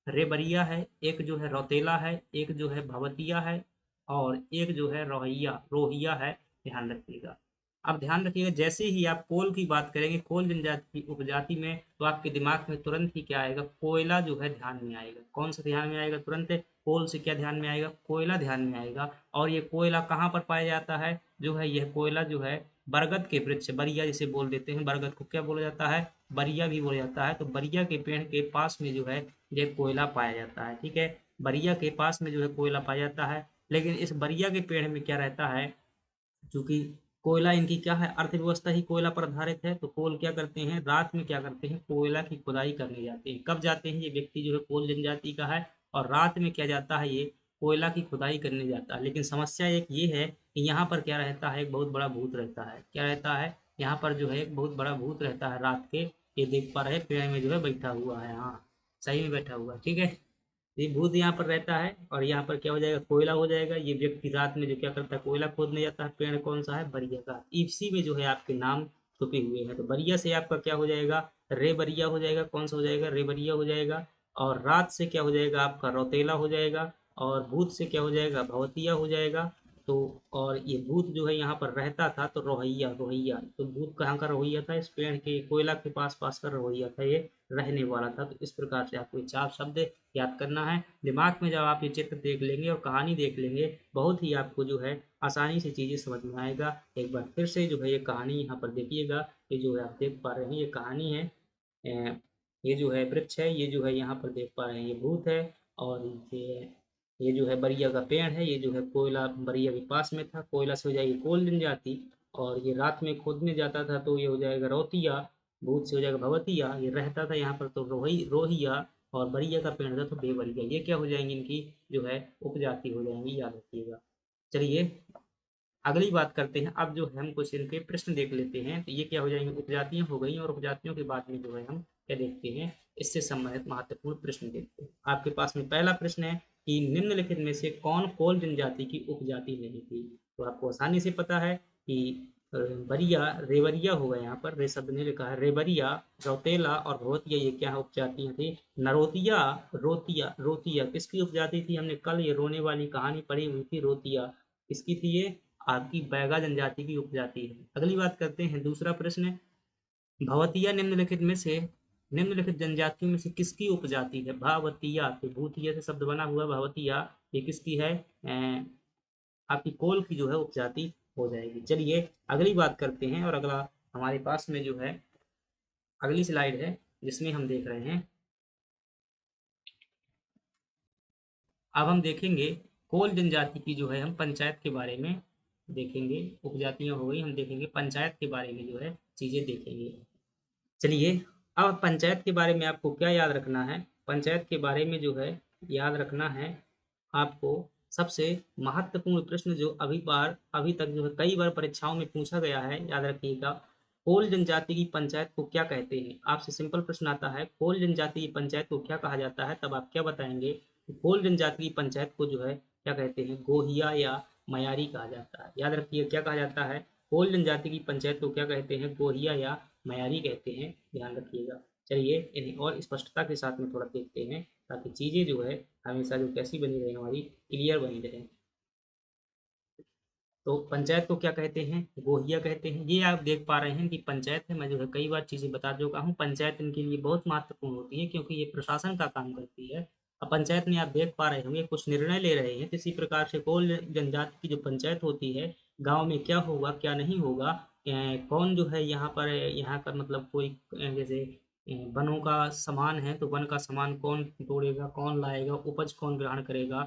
A: रेबरिया है, एक जो है रौतेला है, एक जो है भवतिया है, और एक जो है रोहिया रोहिया है, ध्यान रखिएगा। अब ध्यान रखिएगा, जैसे ही आप कोल की बात करेंगे, कोल जनजाति की उपजाति में, तो आपके दिमाग में तुरंत ही क्या आएगा, कोयला जो है ध्यान में आएगा। कौन सा ध्यान में आएगा तुरंत? कोल से क्या ध्यान में आएगा, कोयला ध्यान में आएगा। और ये कोयला कहाँ पर पाया जाता है, जो है यह कोयला जो है बरगद के वृक्ष, बरिया जिसे बोल देते हैं, बरगद को क्या बोला जाता है, बरिया भी बोला जाता है। तो बरिया के पेड़ के पास में जो है ये कोयला पाया जाता है, ठीक है। बरिया के पास में जो है कोयला पाया जाता है। लेकिन इस बरिया के पेड़ में क्या रहता है, चूंकि कोयला इनकी क्या है, अर्थव्यवस्था ही कोयला पर आधारित है, तो कोल क्या करते हैं, रात में क्या करते हैं, कोयला की खुदाई करने जाते हैं। कब जाते हैं, ये व्यक्ति जो है कोल जनजाति का है, और रात में क्या जाता है, ये कोयला की खुदाई करने जाता है। लेकिन समस्या एक ये है कि यहाँ पर क्या रहता है, एक बहुत बड़ा भूत रहता है। क्या रहता है, यहाँ पर जो है एक बहुत बड़ा भूत रहता है रात के। ये देख पा रहे हैं पेड़ में जो है बैठा हुआ है, हाँ सही में बैठा हुआ है, ठीक है। ये भूत यहाँ पर रहता है, और यहाँ पर क्या हो जाएगा, कोयला हो जाएगा। ये व्यक्ति रात में जो क्या करता है, कोयला खोदने जाता है। पेड़ कौन सा है, बरिया का। इसी में जो है आपके नाम छुपे हुए हैं। तो बरिया से आपका क्या हो जाएगा, रे बरिया हो जाएगा। कौन सा हो जाएगा, रे बरिया हो जाएगा। और रात से क्या हो जाएगा, आपका रौतेला हो जाएगा। और भूत से क्या हो जाएगा, भवतिया हो जाएगा। तो और ये भूत जो है यहाँ पर रहता था, तो रोहैया रोहैया, तो भूत कहाँ का रोहैया था, इस पेड़ के कोयला के पास पास का रोहैया था, ये रहने वाला था। तो इस प्रकार से आपको ये चार शब्द याद करना है। दिमाग में जब आप ये चित्र देख लेंगे और कहानी देख लेंगे, बहुत ही आपको जो है आसानी से चीज़ें समझ में आएगा। एक बार फिर से जो है ये कहानी यहाँ पर देखिएगा, ये जो है आप देख पा रहे हैं, ये कहानी है। ये जो है वृक्ष है, ये जो है यहाँ पर देख पा रहे हैं, ये भूत है। और ये जो है बरिया का पेड़ है, ये जो है कोयला बरिया के पास में था, कोयला से हो जाएगी कोल जनजाति। और ये रात में खोदने जाता था, तो ये हो जाएगा रौतिया। भूत से हो जाएगा भवतिया। ये रहता था यहाँ पर, तो रोहिया। और बरिया का पेड़ था तो बेबरिया। ये क्या हो जाएंगी, इनकी जो है उपजाति हो जाएंगी, याद रखिएगा। चलिए अगली बात करते हैं। अब जो है हम क्वेश्चन के प्रश्न देख लेते हैं। तो ये क्या हो जाएंगे, उपजातियां हो गई। और उपजातियों के बाद में जो है हम क्या देखते हैं, इससे संबंधित महत्वपूर्ण प्रश्न देखते हैं। आपके पास में पहला प्रश्न है कि निम्नलिखित में से कौन कोल जनजाति की उपजाति नहीं थी। तो आपको आसानी से पता है कि बरिया रेवरिया होगा, यहाँ पर रे शब्द ने लिखा है, रेबरिया, रौतेला और भोतिया, ये क्या है, उपजातियां थी। नरोतिया, रोतिया, रोतिया किसकी उपजाति थी, हमने कल ये रोने वाली कहानी पढ़ी हुई थी। रोतिया किसकी थी, ये आपकी बैगा जनजाति की उपजाति है। अगली बात करते हैं, दूसरा प्रश्न, भवतिया निम्नलिखित जनजातियों में से किसकी उपजाति है। भावतिया, तो भूतिया से शब्द बना हुआ भवतिया, ये किसकी है, आपकी कोल की जो है उपजाति हो जाएगी। चलिए अगली बात करते हैं, और अगला हमारे पास में जो है अगली स्लाइड है, जिसमें हम देख रहे हैं, अब हम देखेंगे कोल जनजाति की जो है हम पंचायत के बारे में देखेंगे। उपजातियां हो गई, हम देखेंगे पंचायत के बारे में जो है चीजें देखेंगे। चलिए अब पंचायत के बारे में आपको क्या याद रखना है, पंचायत के बारे में जो है याद रखना है आपको सबसे महत्वपूर्ण प्रश्न, जो अभी तक जो है कई बार परीक्षाओं में पूछा गया है, याद रखिएगा। कोल जनजाति की पंचायत को क्या कहते हैं। आपसे सिंपल प्रश्न आता है, कोल जनजाति की पंचायत को क्या कहा जाता है, तब आप क्या बताएंगे। कोल जनजाति की पंचायत को जो है क्या कहते हैं, गोहिया या मयारी कहा जाता है। याद रखिए क्या कहा जाता है, कोल जनजाति की पंचायत को क्या कहते हैं, गोहिया या मयारी कहते हैं, ध्यान रखिएगा। चलिए इन्हें और स्पष्टता के साथ में थोड़ा देखते हैं, ताकि चीज़ें जो है हमेशा जो कैसी बनी रहे, हमारी क्लियर बनी रहे। तो पंचायत को क्या कहते हैं, गोहिया कहते हैं। ये आप देख पा रहे हैं कि पंचायत है, मैं जो है कई बार चीज़ें बता चुका हूँ। पंचायत इनके लिए बहुत महत्वपूर्ण होती है, क्योंकि ये प्रशासन का काम करती है। अब पंचायत में आप देख पा रहे होंगे कुछ निर्णय ले रहे हैं, किसी प्रकार से कोल जनजाति की जो पंचायत होती है, गांव में क्या होगा क्या नहीं होगा, कौन जो है यहाँ पर यहाँ का मतलब कोई जैसे वनों का सामान है, तो वन का सामान कौन तोड़ेगा, कौन लाएगा, उपज कौन ग्रहण करेगा,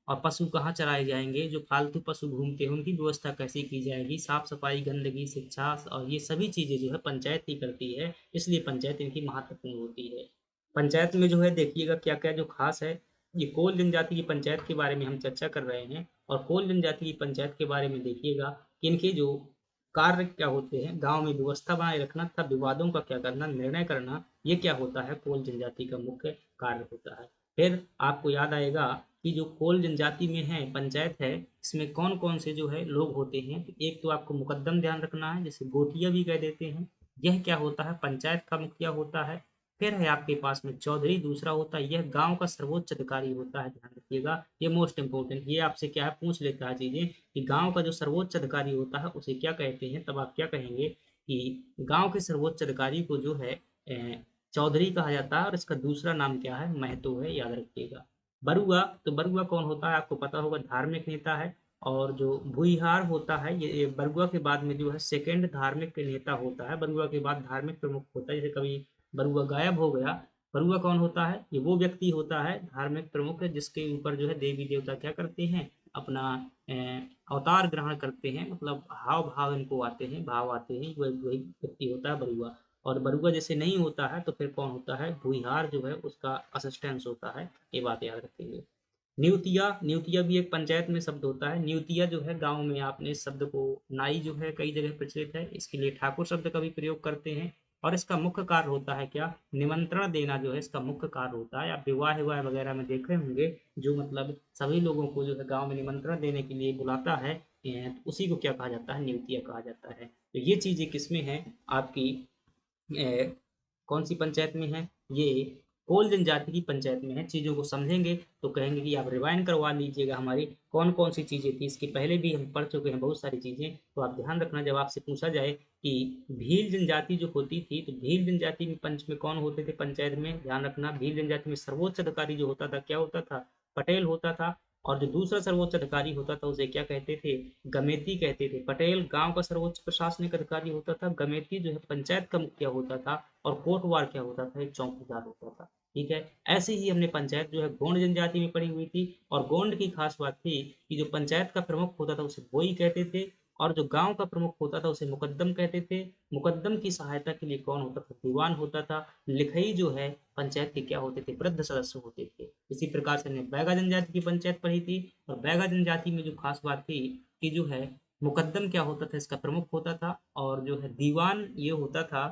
A: और पशु कहाँ चराए जाएंगे, जो फालतू पशु घूमते हैं उनकी व्यवस्था कैसे की जाएगी, साफ सफाई, गंदगी, शिक्षा, और ये सभी चीज़ें जो है पंचायत ही करती है। इसलिए पंचायत इनकी महत्वपूर्ण होती है। पंचायत में जो है देखिएगा क्या क्या जो खास है। ये कोल जनजाति की पंचायत के बारे में हम चर्चा कर रहे हैं, और कोल जनजाति की पंचायत के बारे में देखिएगा कि इनके जो कार्य क्या होते हैं, गांव में व्यवस्था बनाए रखना तथा विवादों का क्या करना, निर्णय करना, ये क्या होता है, कोल जनजाति का मुख्य कार्य होता है। फिर आपको याद आएगा कि जो कोल जनजाति में है पंचायत है, इसमें कौन कौन से जो है लोग होते हैं। तो एक तो आपको मुकद्दम ध्यान रखना है, जिसे गोतिया भी कह देते हैं। यह क्या होता है, पंचायत का मुखिया होता है। फिर है आपके पास में चौधरी, दूसरा होता है, यह गांव का सर्वोच्च अधिकारी होता है, ध्यान रखिएगा, ये मोस्ट इंपोर्टेंट, ये आपसे क्या है पूछ लेता है चीजें कि गांव का जो सर्वोच्च अधिकारी होता है उसे क्या कहते हैं, तब आप क्या कहेंगे कि गांव के सर्वोच्च अधिकारी को जो है चौधरी कहा जाता है, और इसका दूसरा नाम क्या है, महतो है, याद रखिएगा। बरुआ, तो बरुआ कौन होता है आपको पता होगा, धार्मिक नेता है। और जो भूइहार होता है, ये बरुआ के बाद में जो है सेकंड धार्मिक नेता होता है, बरुआ के बाद धार्मिक प्रमुख होता है, जैसे कभी बरुआ गायब हो गया। बरुआ कौन होता है, ये वो व्यक्ति होता है धार्मिक प्रमुख जिसके ऊपर जो है देवी देवता क्या करते हैं, अपना अवतार ग्रहण करते हैं, मतलब हाव भाव इनको आते हैं, भाव आते हैं, वही व्यक्ति होता है बरुआ। और बरुआ जैसे नहीं होता है तो फिर कौन होता है, भूइहार जो है उसका असिस्टेंस होता है, ये बात याद रखेंगे। न्यूतिया, न्यूतिया भी एक पंचायत में शब्द होता है। न्यूतिया जो है गांव में आपने इस शब्द को, नाई जो है कई जगह प्रचलित है, इसके लिए ठाकुर शब्द का भी प्रयोग करते हैं। और इसका मुख्य कार्य होता है क्या, निमंत्रण देना जो है इसका मुख्य कार्य होता है। आप विवाह विवाह वगैरह में देखे होंगे, जो मतलब सभी लोगों को जो है गांव में निमंत्रण देने के लिए बुलाता है, उसी को क्या कहा जाता है, न्यूतिया कहा जाता है। तो ये चीजें किसमें है आपकी, कौन सी पंचायत में है, ये कोल जनजाति की पंचायत में है। चीज़ों को समझेंगे तो कहेंगे कि आप रिवाइंड करवा लीजिएगा, हमारी कौन कौन सी चीज़ें थी, इसके पहले भी हम पढ़ चुके हैं बहुत सारी चीज़ें। तो आप ध्यान रखना, जब आपसे पूछा जाए कि भील जनजाति जो होती थी, तो भील जनजाति में पंच में कौन होते थे पंचायत में, ध्यान रखना, भील जनजाति में सर्वोच्च अधिकारी जो होता था क्या होता था, पटेल होता था। और जो दूसरा सर्वोच्च अधिकारी होता था उसे क्या कहते थे, गमेती कहते थे। पटेल गांव का सर्वोच्च प्रशासनिक अधिकारी होता था, गमेती जो है पंचायत का मुखिया होता था, और कोटवार क्या होता था, एक चौकीदार होता था। ठीक है, ऐसे ही हमने पंचायत जो है गोंड जनजाति में पढ़ी हुई थी। और गोंड की खास बात थी कि जो पंचायत का प्रमुख होता था उसे बोई कहते थे, और जो गांव का प्रमुख होता था उसे मुकद्दम कहते थे। मुकद्दम की सहायता के लिए कौन होता था, दीवान होता था। लिखई जो है पंचायत के क्या होते थे, वृद्ध सदस्य होते थे। इसी प्रकार से हमने बैगा जनजाति की पंचायत पढ़ी थी। और बैगा जनजाति में जो खास बात थी कि जो है मुकद्दम क्या होता था, इसका प्रमुख होता था। और जो है दीवान ये होता था,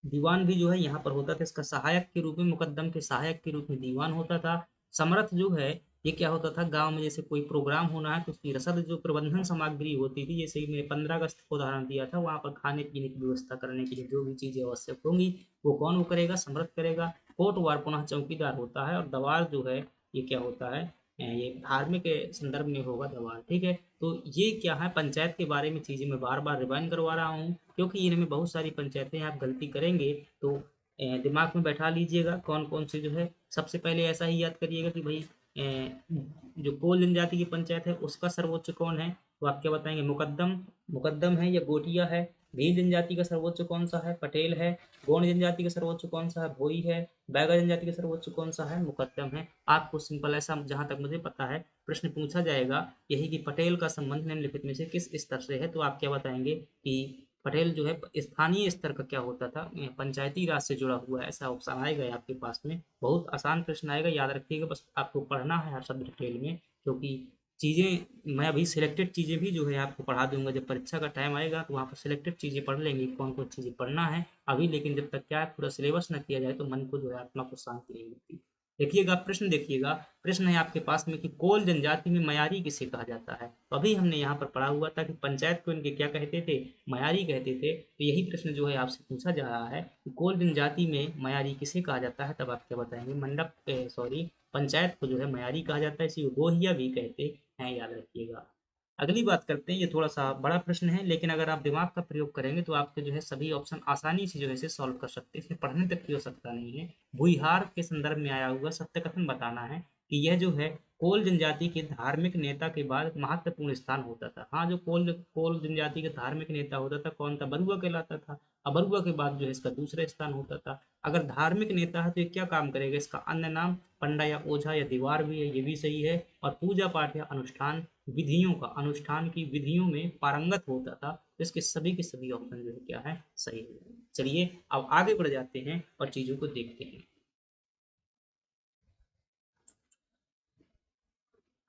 A: दीवान भी जो है यहाँ पर होता था इसका सहायक के रूप में, मुकद्दम के सहायक के रूप में दीवान होता था। समरथ जो है ये क्या होता था, गांव में जैसे कोई प्रोग्राम होना है तो उसकी रसद जो प्रबंधन सामग्री होती थी, जैसे मैंने 15 अगस्त को उदाहरण दिया था, वहां पर खाने पीने की व्यवस्था करने के लिए जो भी चीजें आवश्यक होंगी वो कौन वो करेगा, समरथ करेगा। कोटवार पुनः चौकीदार होता है। और दवार जो है ये क्या होता है, ये धार्मिक के संदर्भ में होगा दवार। ठीक है, तो ये क्या है पंचायत के बारे में चीजें मैं बार बार रिवाइंड करवा रहा हूँ, क्योंकि इनमें बहुत सारी पंचायतें हैं, आप गलती करेंगे तो दिमाग में बैठा लीजिएगा कौन कौन से जो है। सबसे पहले ऐसा ही याद करिएगा कि भाई जो कोल जनजाति की पंचायत है उसका सर्वोच्च कौन है, तो आप क्या बताएंगे, मुकद्दम, मुकद्दम है या गोटिया है। भील जनजाति का सर्वोच्च कौन सा है, पटेल है। गोंड जनजाति का सर्वोच्च कौन सा है, भोई है। बैगा जनजाति का सर्वोच्च कौन सा है, मुकद्दम है। आपको सिंपल ऐसा जहां तक मुझे पता है प्रश्न पूछा जाएगा यही कि पटेल का संबंध निम्नलिखित में से किस स्तर से है, तो आप क्या बताएंगे कि पटेल जो है स्थानीय स्तर का क्या होता था, पंचायती राज से जुड़ा हुआ है, ऐसा ऑप्शन आएगा आपके पास में। बहुत आसान प्रश्न आएगा, याद रखिएगा, बस आपको पढ़ना है हर शब्द डिटेल में, क्योंकि चीज़ें मैं अभी सिलेक्टेड चीज़ें भी जो है आपको पढ़ा दूंगा, जब परीक्षा का टाइम आएगा तो वहाँ पर सिलेक्टेड चीज़ें पढ़ लेंगे कौन कौन चीज़ें पढ़ना है अभी, लेकिन जब तक क्या है पूरा सिलेबस न किया जाए तो मन को जो है आत्मा को शांति नहीं मिलती। देखिएगा प्रश्न, देखिएगा प्रश्न है आपके पास में कि कोल जनजाति में मयारी किसे कहा जाता है। तो अभी हमने यहाँ पर पढ़ा हुआ था कि पंचायत को इनके क्या कहते थे, मयारी कहते थे। तो यही प्रश्न जो है आपसे पूछा जा रहा है कि कोल जनजाति में मयारी किसे कहा जाता है, तब आप क्या बताएंगे, मंडप सॉरी, पंचायत को जो है मयारी कहा जाता है, इसी को गोहिया भी कहते हैं, याद रखिएगा। अगली बात करते हैं, ये थोड़ा सा बड़ा प्रश्न है, लेकिन अगर आप दिमाग का प्रयोग करेंगे तो आपके जो है सभी ऑप्शन आसानी से जो है इसे सॉल्व कर सकते हैं, इसमें पढ़ने तक की आवश्यकता नहीं है। भूइहार के संदर्भ में आया हुआ सत्य कथन बताना है कि यह जो है कोल जनजाति के धार्मिक नेता के बाद महत्वपूर्ण स्थान होता था। हाँ, जो कोल कोल जनजाति का धार्मिक नेता होता था कौन था, बरुआ कहलाता था। अब बरुआ के बाद जो है इसका दूसरा स्थान होता था। अगर धार्मिक नेता है तो ये क्या काम करेगा, इसका अन्य नाम पंडा या ओझा या दीवार भी है, ये भी सही है। और पूजा पाठ या अनुष्ठान विधियों का, अनुष्ठान की विधियों में पारंगत होता था। तो इसके सभी के सभी ऑप्शन जो है क्या है, सही है। चलिए अब आगे बढ़ जाते हैं और चीजों को देखते हैं।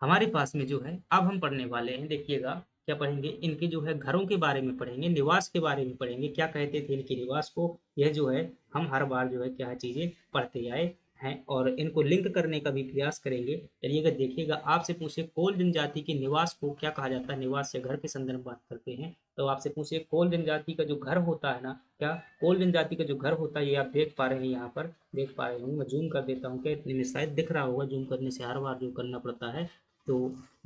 A: हमारे पास में जो है अब हम पढ़ने वाले हैं, देखिएगा क्या पढ़ेंगे, इनके जो है घरों के बारे में पढ़ेंगे, निवास के बारे में पढ़ेंगे, क्या कहते थे इनके निवास को। यह जो है हम हर बार जो है क्या चीजें पढ़ते आए हैं और इनको लिंक करने का भी प्रयास करेंगे। चलिएगा देखिएगा, आपसे पूछे कोल जनजाति के निवास को क्या कहा जाता है, निवास या घर के संदर्भ में बात करते हैं तो आपसे पूछे कोल जनजाति का जो घर होता है ना, क्या कोल जनजाति का जो घर होता है, ये आप देख पा रहे हैं, यहाँ पर देख पा रहे हूँ, मैं जूम कर देता हूँ, क्या इतने में शायद दिख रहा होगा, जूम करने से हर बार जो करना पड़ता है। तो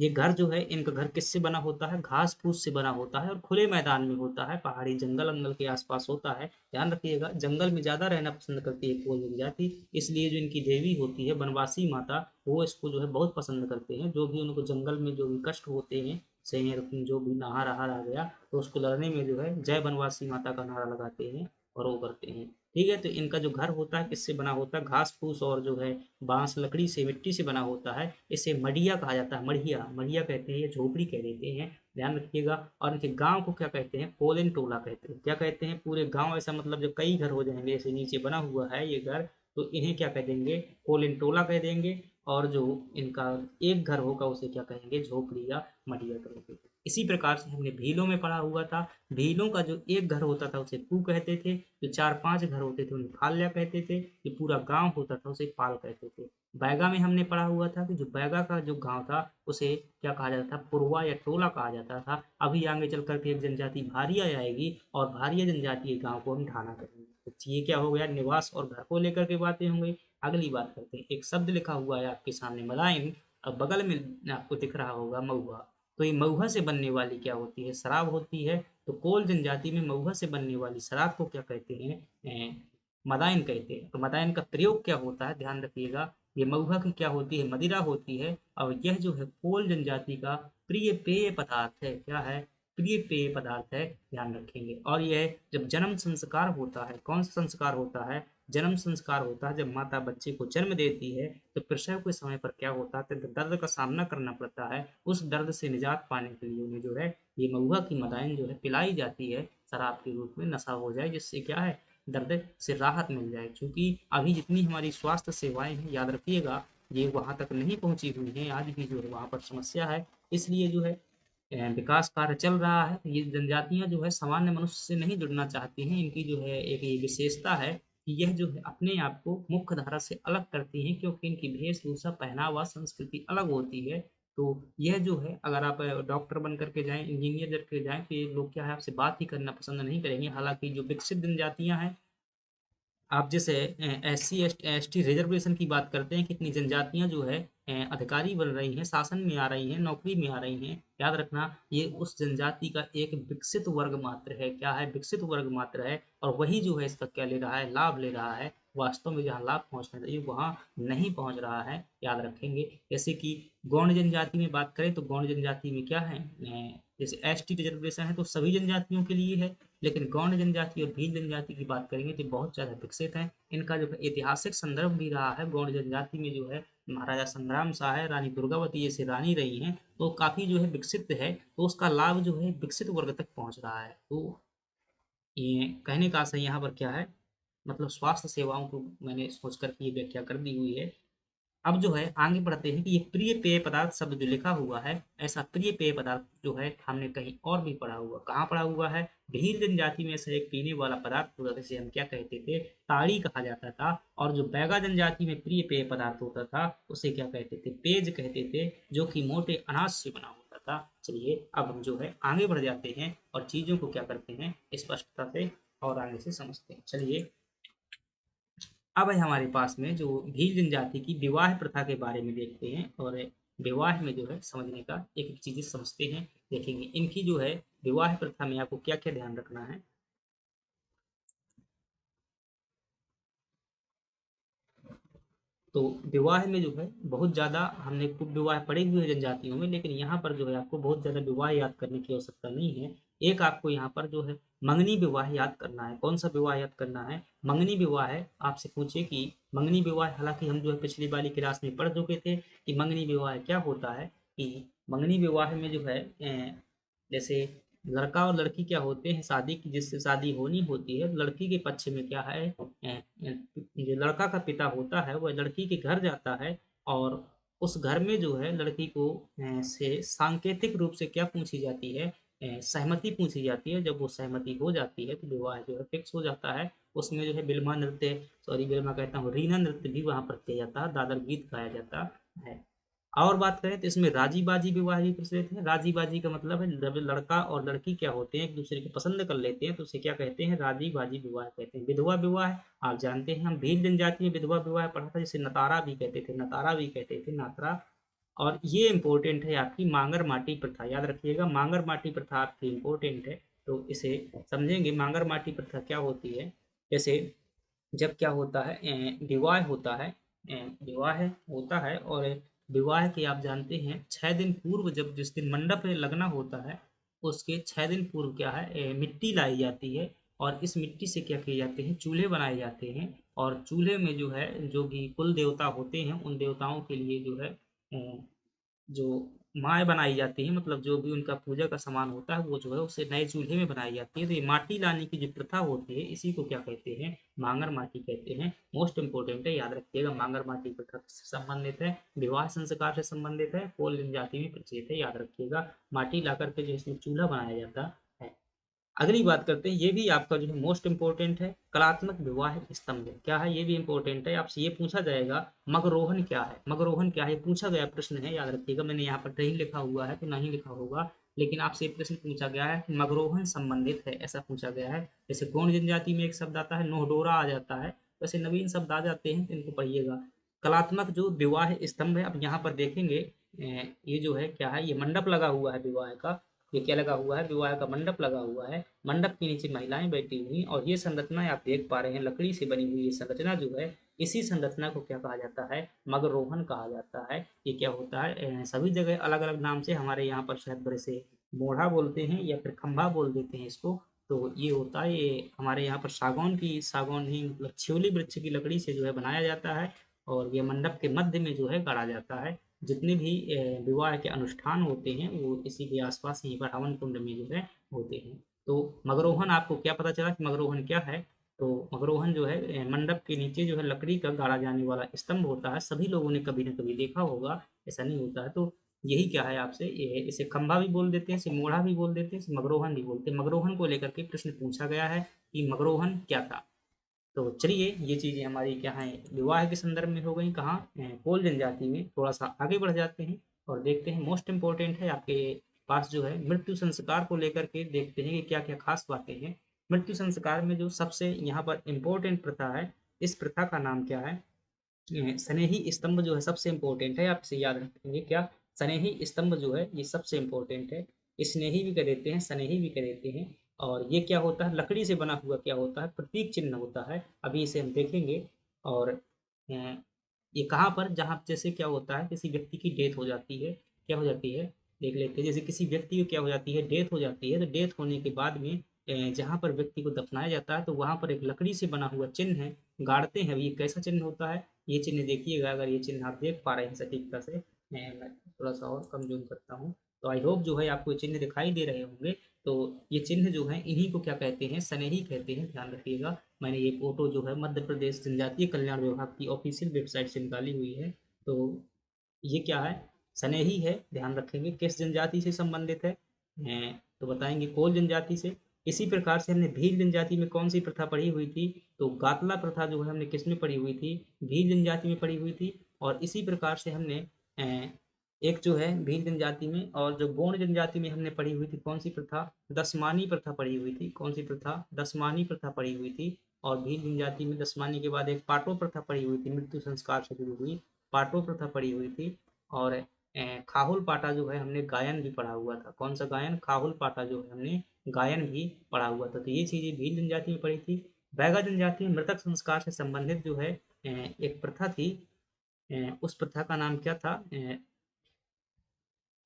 A: ये घर जो है, इनका घर किससे बना होता है, घास फूस से बना होता है और खुले मैदान में होता है, पहाड़ी जंगल अंगल के आसपास होता है। ध्यान रखिएगा, जंगल में ज्यादा रहना पसंद करती है कोल जनजाति, इसलिए जो इनकी देवी होती है बनवासी माता, वो इसको जो है बहुत पसंद करते हैं। जो भी उनको जंगल में जो भी कष्ट होते हैं, शेर जो भी नहा आ गया, तो उसको लड़ने में जो है जय बनवासी माता का नारा लगाते हैं और वो करते हैं। ठीक है, तो इनका जो घर होता है किससे बना होता है, घास फूस और जो है बांस लकड़ी से मिट्टी से बना होता है। इसे मढ़िया कहा जाता है, मढ़िया मढ़िया कहते हैं, ये झोपड़ी कह देते हैं, ध्यान रखिएगा। और इनके गांव को क्या कहते हैं, कोलन टोला कहते हैं। क्या कहते हैं, पूरे गांव, ऐसा मतलब जब कई घर हो जाएंगे, जैसे नीचे बना हुआ है ये घर, तो इन्हें क्या कह देंगे, कोलन टोला कह देंगे। और जो इनका एक घर होगा उसे क्या कहेंगे, झोपड़ी या मढ़िया कहेंगे। इसी प्रकार से हमने भीलों में पढ़ा हुआ था, भीलों का जो एक घर होता था उसे पू कहते थे, जो चार पांच घर होते थे उन्हें फाल्या कहते थे, जो पूरा गांव होता था उसे पाल कहते थे। बैगा में हमने पढ़ा हुआ था कि जो बैगा का जो गांव था उसे क्या कहा जाता था, पुरवा या टोला कहा जाता था। अभी आगे चल करके एक जनजाति भारिया आएगी और भारिया जनजाति के गांव को हम ढाना करेंगे। तो ये क्या हो गया, निवास और घर को लेकर के बातें होंगी। अगली बात करते हैं, एक शब्द लिखा हुआ है आपके सामने मदाइन, और बगल में आपको दिख रहा होगा महुआ। तो ये महुआ से बनने वाली क्या होती है, शराब होती है। तो कोल जनजाति में महुआ से बनने वाली शराब को क्या कहते हैं, मदाइन कहते हैं। तो मदाइन का प्रयोग क्या होता है, ध्यान रखिएगा, ये महुआ की क्या होती है, मदिरा होती है। और यह जो है कोल जनजाति का प्रिय पेय पदार्थ है, क्या है, प्रिय पेय पदार्थ है, ध्यान रखेंगे। और यह जब जन्म संस्कार होता है, कौन सा संस्कार होता है, जन्म संस्कार होता है, जब माता बच्चे को जन्म देती है तो प्रसव के समय पर क्या होता है, तो दर्द का सामना करना पड़ता है। उस दर्द से निजात पाने के लिए उन्हें जो है ये महुआ की मदाइन जो है पिलाई जाती है शराब के रूप में, नशा हो जाए, जिससे क्या है, दर्द से राहत मिल जाए। क्योंकि अभी जितनी हमारी स्वास्थ्य सेवाएं हैं, याद रखिएगा, ये वहां तक नहीं पहुंची हुई हैं, आज भी जो है वहां पर समस्या है। इसलिए जो है विकास कार्य चल रहा है। ये जनजातियां जो है सामान्य मनुष्य से नहीं जुड़ना चाहती हैं, इनकी जो है एक ये विशेषता है कि यह जो है अपने आप को मुख्य धारा से अलग करती हैं, क्योंकि इनकी वेशभूषा पहनावा संस्कृति अलग होती है। तो यह जो है, अगर आप डॉक्टर बन करके जाएं, इंजीनियर बन के जाएं, तो ये लोग क्या है, आपसे बात ही करना पसंद नहीं करेंगे। हालांकि जो विकसित जनजातियां हैं, आप जैसे S C S T reservation की बात करते हैं, कितनी जनजातियां जो है अधिकारी बन रही हैं, शासन में आ रही हैं, नौकरी में आ रही हैं। याद रखना, ये उस जनजाति का एक विकसित वर्ग मात्र है, क्या है, विकसित वर्ग मात्र है। और वही जो है इसका क्या ले रहा है, लाभ ले रहा है। वास्तव में जहाँ लाभ पहुंचना चाहिए वहाँ नहीं पहुंच रहा है, याद रखेंगे। जैसे कि गौंड जनजाति में बात करें तो गौंड जनजाति में क्या है, जैसे एस टी रिजर्वेशन है तो सभी जनजातियों के लिए है, लेकिन गौंड जनजाति और भील जनजाति की बात करेंगे तो बहुत ज़्यादा विकसित है। इनका जो है ऐतिहासिक संदर्भ भी रहा है, गौंड जनजाति में जो है महाराजा संग्राम शाह, रानी दुर्गावती जैसे रानी रही हैं, तो काफ़ी जो है विकसित है, तो उसका लाभ जो है विकसित वर्ग तक पहुंच रहा है। तो ये कहने का आशय यहाँ पर क्या है, मतलब स्वास्थ्य सेवाओं को मैंने सोच कर ये व्याख्या कर दी हुई है। अब जो है आगे बढ़ते हैं कि ये प्रिय पेय पदार्थ शब्द जो लिखा हुआ है, ऐसा प्रिय पेय पदार्थ जो है हमने कहीं और भी पढ़ा हुआ, कहाँ पढ़ा हुआ है, भील जनजाति में से एक पीने वाला पदार्थ होता था, जिसे हम क्या कहते थे, ताड़ी कहा जाता था। और जो बैगा जनजाति में प्रिय पेय पदार्थ होता था उसे क्या कहते थे, पेज कहते थे, जो कि मोटे अनाज से बना होता था। चलिए अब हम जो है आगे बढ़ जाते हैं और चीजों को क्या करते हैं, स्पष्टता से और आगे से समझते हैं। चलिए अब है हमारे पास में जो भील जनजाति की विवाह प्रथा के बारे में देखते हैं, और विवाह में जो है समझने का एक एक चीजें समझते हैं, देखेंगे इनकी जो है विवाह प्रथा में आपको क्या क्या ध्यान रखना है। तो विवाह में जो है बहुत ज़्यादा हमने खूब विवाह पढ़े हुए हैं जनजातियों में, लेकिन यहाँ पर जो है आपको बहुत ज़्यादा विवाह याद करने की आवश्यकता नहीं है। एक आपको यहाँ पर जो है मंगनी विवाह याद करना है। कौन सा विवाह याद करना है, मंगनी विवाह है। आपसे पूछे कि मंगनी विवाह, हालांकि हम जो है पिछली वाली क्लास में पढ़ चुके थे कि मंगनी विवाह क्या होता है, कि मंगनी विवाह में जो है जैसे लड़का और लड़की क्या होते हैं, शादी की जिससे शादी होनी होती है, लड़की के पक्ष में क्या है, जो लड़का का पिता होता है वह लड़की के घर जाता है, और उस घर में जो है लड़की को से सांकेतिक रूप से क्या पूछी जाती है, सहमति पूछी जाती है। जब वो सहमति हो जाती है तो विवाह जो है फिक्स हो जाता है। उसमें जो है बिल्मा नृत्य, सॉरी बिल्मा कहता हूँ, रीना नृत्य भी वहाँ पर किया जाता है, दादर गीत गाया जाता है। और बात करें तो इसमें राजी बाजी विवाह भी प्रचलित है। राजी बाजी का मतलब है जब लड़का और लड़की क्या होते हैं, एक दूसरे को पसंद कर लेते हैं तो उसे क्या कहते हैं, राजी बाजी विवाह कहते हैं। विधवा विवाह आप जानते हैं, हम भील जनजाति में विधवा विवाह पढ़ा था, जिसे नतारा भी कहते थे, नतारा भी कहते थे, नातरा। और ये इम्पोर्टेंट है आपकी मांगर माटी प्रथा, याद रखिएगा मांगर माटी प्रथा आपकी इम्पोर्टेंट है। तो इसे समझेंगे, मांगर माटी प्रथा क्या होती है। जैसे जब क्या होता है, विवाह होता है, विवाह होता है, और विवाह के आप जानते हैं 6 दिन पूर्व, जब जिस दिन मंडप में लगना होता है उसके 6 दिन पूर्व क्या है, मिट्टी लाई जाती है। और इस मिट्टी से क्या किए जाते हैं, चूल्हे बनाए जाते हैं। और चूल्हे में जो है, जो भी कुल देवता होते हैं उन देवताओं के लिए जो है जो माएँ बनाई जाती हैं, मतलब जो भी उनका पूजा का सामान होता है वो जो है उसे नए चूल्हे में बनाई जाती है। तो ये माटी लाने की जो प्रथा होती है इसी को क्या कहते हैं, मांगर माटी कहते हैं। मोस्ट इंपॉर्टेंट है, याद रखिएगा, मांगर माटी प्रथा से संबंधित है, विवाह संस्कार से संबंधित है, कोल जनजाति में प्रचलित है, याद रखिएगा। माटी ला करके जो इसमें चूल्हा बनाया जाता है। अगली बात करते हैं, ये भी आपका जो है मोस्ट इंपॉर्टेंट है, कलात्मक विवाह स्तंभ क्या है, ये भी इंपॉर्टेंट है। आपसे ये पूछा जाएगा मगरोहन क्या है, मगरोहन क्या है, ये पूछा गया प्रश्न है, याद रखिएगा। मैंने यहाँ पर नहीं लिखा हुआ है तो नहीं लिखा होगा, लेकिन आपसे प्रश्न पूछा गया है मगरोहन संबंधित है, ऐसा पूछा गया है। जैसे गौण जनजाति में एक शब्द आता है नोहडोरा आ जाता है, वैसे नवीन शब्द आ जाते हैं, तो इनको पढ़िएगा। कलात्मक जो विवाह स्तंभ है, अब यहाँ पर देखेंगे ये जो है क्या है, ये मंडप लगा हुआ है विवाह का। ये क्या लगा हुआ है, विवाह का मंडप लगा हुआ है। मंडप के नीचे महिलाएं बैठी हुई, और ये संरचना आप देख पा रहे हैं, लकड़ी से बनी हुई ये संरचना जो है, इसी संरचना को क्या कहा जाता है, मगरोहन कहा जाता है। ये क्या होता है, सभी जगह अलग अलग नाम से, हमारे यहाँ पर शायद बड़े से मोढ़ा बोलते हैं या फिर खंभा बोल देते हैं इसको। तो ये होता है, ये हमारे यहाँ पर सागौन की, सागौन ही मतलब छिवली वृक्ष की लकड़ी से जो है बनाया जाता है। और ये मंडप के मध्य में जो है गाड़ा जाता है। जितने भी विवाह के अनुष्ठान होते हैं वो इसी के आसपास यहीं पर हवन कुंड में जो है होते हैं। तो मगरोहन आपको क्या पता चला कि मगरोहन क्या है। तो मगरोहन जो है मंडप के नीचे जो है लकड़ी का गाड़ा जाने वाला स्तंभ होता है, सभी लोगों ने कभी न कभी देखा होगा, ऐसा नहीं होता है। तो यही क्या है आपसे, ये इसे खंभा भी बोल देते हैं, इसे मोढ़ा भी बोल देते हैं, इसे मगरोहन भी बोलते हैं। मगरोहन को लेकर के प्रश्न पूछा गया है कि मगरोहन क्या था। तो चलिए, ये चीज़ें हमारी क्या हैं, विवाह के संदर्भ में हो गई, कहाँ कोल जनजाति में। थोड़ा सा आगे बढ़ जाते हैं और देखते हैं, मोस्ट इम्पोर्टेंट है आपके पास जो है मृत्यु संस्कार को लेकर के, देखते हैं कि क्या क्या खास बातें हैं। मृत्यु संस्कार में जो सबसे यहाँ पर इम्पोर्टेंट प्रथा है, इस प्रथा का नाम क्या है, स्नेही स्तंभ जो है सबसे इम्पोर्टेंट है। आपसे याद रखेंगे क्या, स्नेही स्तंभ जो है ये सबसे इम्पोर्टेंट है। स्नेही भी कह देते हैं, स्नेही भी कह देते हैं। और ये क्या होता है, लकड़ी से बना हुआ क्या होता है, प्रतीक चिन्ह होता है। अभी इसे हम देखेंगे। और ये कहाँ पर, जहाँ जैसे क्या होता है, किसी व्यक्ति की डेथ हो जाती है, क्या हो जाती है, देख लेते हैं। जैसे किसी व्यक्ति को क्या हो जाती है, डेथ हो जाती है, तो डेथ होने के बाद में जहाँ पर व्यक्ति को दफनाया जाता है तो वहाँ पर एक लकड़ी से बना हुआ चिन्ह है, गाड़ते हैं। ये कैसा चिन्ह होता है, ये चिन्ह देखिएगा, अगर ये चिन्ह आप देख पा रहे हैं सटीकता से, मैं थोड़ा सा और कम जूम करता हूँ, तो आई होप जो है आपको ये चिन्ह दिखाई दे रहे होंगे। तो ये चिन्ह जो है इन्हीं को क्या कहते हैं, स्नेही कहते हैं, ध्यान रखिएगा। मैंने ये फोटो जो है मध्य प्रदेश जनजातीय कल्याण विभाग की ऑफिशियल वेबसाइट से निकाली हुई है। तो ये क्या है, स्नेही है, ध्यान रखेंगे। किस जनजाति से संबंधित है, तो बताएंगे कोल जनजाति से। इसी प्रकार से हमने भील जनजाति में कौन सी प्रथा पढ़ी हुई थी, तो गातला प्रथा जो है हमने किस में पढ़ी हुई थी, भील जनजाति में पढ़ी हुई थी। और इसी प्रकार से हमने एक जो है भील जनजाति में, और जो गौड़ जनजाति में हमने पढ़ी हुई थी कौन सी प्रथा, दसमानी प्रथा पढ़ी हुई थी। कौन सी प्रथा, दसमानी प्रथा पढ़ी हुई थी। और भील जनजाति में दसमानी के बाद एक पाटो प्रथा पढ़ी हुई थी, मृत्यु संस्कार से जुड़ी हुई पाटो प्रथा पढ़ी हुई थी। और खाहुल पाटा जो है हमने गायन भी पढ़ा हुआ था। कौन सा गायन, खाहुल पाटा जो है हमने गायन भी पढ़ा हुआ था। तो ये चीज़ें भील जनजाति में पढ़ी थी। बैगा जनजाति में मृतक संस्कार से संबंधित जो है एक प्रथा थी, उस प्रथा का नाम क्या था,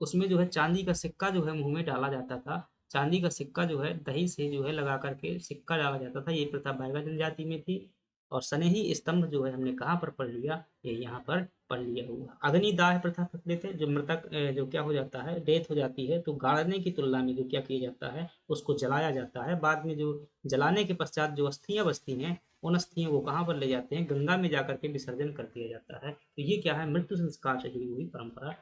A: उसमें जो है चांदी का सिक्का जो है मुंह में डाला जाता था। चांदी का सिक्का जो है दही से जो है लगा करके सिक्का डाला जाता था, ये प्रथा बैगा जनजाति में थी। और स्नेही स्तंभ जो है हमने कहाँ पर पढ़ लिया, ये यहाँ पर पढ़ लिया हुआ। अग्निदाह प्रथा पढ़ लेते हैं, जो मृतक जो क्या हो जाता है, डेथ हो जाती है, तो गाड़ने की तुलना में जो क्या किया जाता है, उसको जलाया जाता है। बाद में जो जलाने के पश्चात जो अस्थियां बचती हैं, उन अस्थियों को कहाँ पर ले जाते हैं, गंगा में जाकर के विसर्जन कर दिया जाता है। तो ये क्या है, मृत्यु संस्कार से जुड़ी हुई परंपरा है।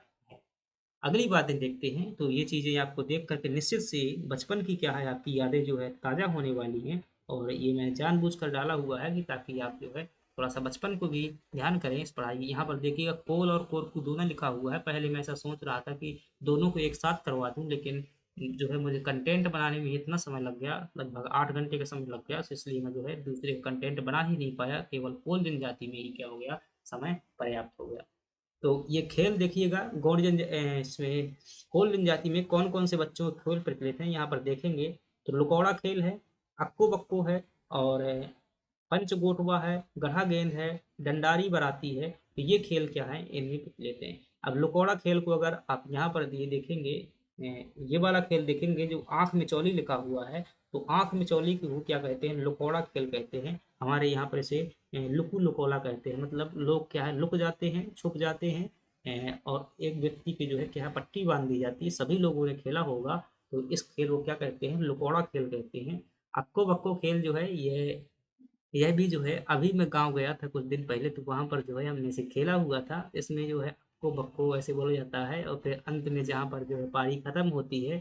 A: अगली बातें देखते हैं, तो ये चीज़ें आपको देख कर के निश्चित से बचपन की क्या है आपकी यादें जो है ताज़ा होने वाली हैं। और ये मैंने जानबूझकर डाला हुआ है कि ताकि आप जो है थोड़ा-सा बचपन को भी ध्यान करें इस पढ़ाई यहाँ पर देखिएगा कोल और कोरकू दोनों लिखा हुआ है। पहले मैं ऐसा सोच रहा था कि दोनों को एक साथ करवा दूँ, लेकिन जो है मुझे कंटेंट बनाने में इतना समय लग गया, लगभग 8 घंटे का समय लग गया, तो इसलिए मैं जो है दूसरे कंटेंट बना ही नहीं पाया। केवल कोल जनजाति में ही क्या हो गया, समय पर्याप्त हो गया। तो ये खेल देखिएगा इसमें कोल जनजाति में कौन-कौन से बच्चों के खेल प्रचलित हैं, यहाँ पर देखेंगे तो लुकौड़ा खेल है, अक्को-बक्को है और पंच गोटवा है, गधा गेंद है, डंडारी बराती है। तो ये खेल क्या है, इनमें प्रचलित हैं। अब लुकौड़ा खेल को अगर आप यहाँ पर ये देखेंगे, ये वाला खेल देखेंगे जो आँख मिचौली लिखा हुआ है, तो आँख मिचौली को क्या कहते हैं, लुकौड़ा खेल कहते हैं। हमारे यहाँ पर इसे लुकू लुकौला कहते हैं। मतलब लोग क्या है लुक जाते हैं, छुप जाते हैं, और एक व्यक्ति की जो है क्या है पट्टी बांध दी जाती है। सभी लोगों ने खेला होगा। तो इस खेल को क्या कहते हैं, लुकौड़ा खेल कहते हैं। अक्को बक्को खेल जो है यह भी जो है अभी मैं गाँव गया था कुछ दिन पहले, तो वहाँ पर जो है हमने इसे खेला हुआ था। इसमें जो है अक्को बक्को ऐसे बोला जाता है और फिर अंत में जहाँ पर जो है पारी खत्म होती है,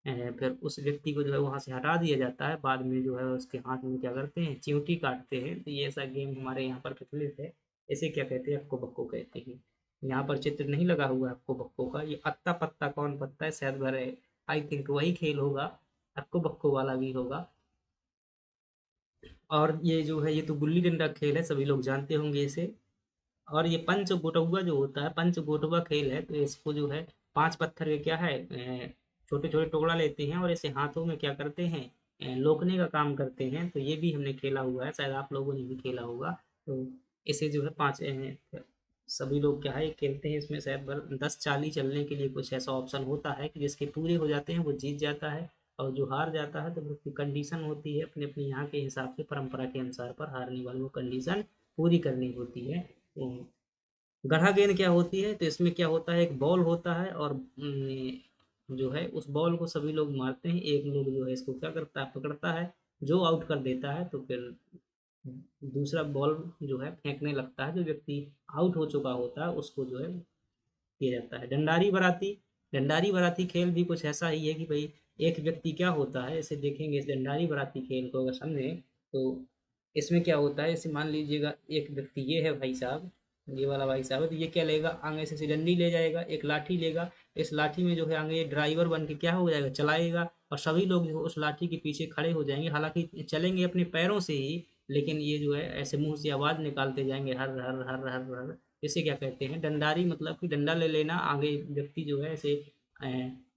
A: फिर उस व्यक्ति को जो है वहाँ से हटा दिया जाता है। बाद में जो है उसके हाथ में क्या करते हैं, चिमटी काटते हैं। तो ये ऐसा गेम हमारे यहाँ पर प्रचलित है। इसे क्या कहते हैं, अक्को बक्को कहते हैं। यहाँ पर चित्र नहीं लगा हुआ है अक्को बक्को का। ये अत्ता पत्ता कौन पत्ता है शायद भर आई थिंक वही खेल होगा, अक्को बक्को वाला भी होगा। और ये जो है ये तो गुल्ली डंडा खेल है, सभी लोग जानते होंगे इसे। और ये पंच गोटौवा जो होता है, पंच गोटवा खेल है। तो इसको जो है 5 पत्थर के क्या है छोटे-छोटे टुकड़ा लेते हैं और इसे हाथों में क्या करते हैं, लोकने का काम करते हैं। तो ये भी हमने खेला हुआ है, शायद आप लोगों ने भी खेला होगा। तो इसे जो है 5 सभी लोग क्या है खेलते हैं। इसमें शायद 10 चाली चलने के लिए कुछ ऐसा ऑप्शन होता है कि जिसके पूरे हो जाते हैं वो जीत जाता है, और जो हार जाता है तो उसकी कंडीशन होती है अपने-अपने यहाँ के हिसाब से, परंपरा के अनुसार पर हारने वाले को कंडीशन पूरी करनी होती है। तो गधा गेंद क्या होती है, तो इसमें क्या होता है, एक बॉल होता है और जो है उस बॉल को सभी लोग मारते हैं। एक लोग जो है इसको क्या करता है, पकड़ता है, जो आउट कर देता है तो फिर दूसरा बॉल जो है फेंकने लगता है। जो व्यक्ति आउट हो चुका होता है उसको जो है किया जाता है। डंडारी बराती खेल भी कुछ ऐसा ही है कि भाई एक व्यक्ति क्या होता है, इसे देखेंगे इस डंडारी बराती खेल को अगर समझें, तो इसमें क्या होता है, इसे मान लीजिएगा एक व्यक्ति ये है भाई साहब, ये वाला भाई साहब है, तो ये क्या लेगा, आगे से ऐसे डंडी ले जाएगा, एक लाठी लेगा। इस लाठी में जो है आगे ड्राइवर बन के क्या हो जाएगा, चलाएगा, और सभी लोग जो है उस लाठी के पीछे खड़े हो जाएंगे। हालांकि चलेंगे अपने पैरों से ही, लेकिन ये जो है ऐसे मुंह से आवाज निकालते जाएंगे, हर हर हर हर हर। इसे क्या कहते हैं, डंडारी, मतलब कि डंडा ले लेना। आगे व्यक्ति जो है ऐसे अ,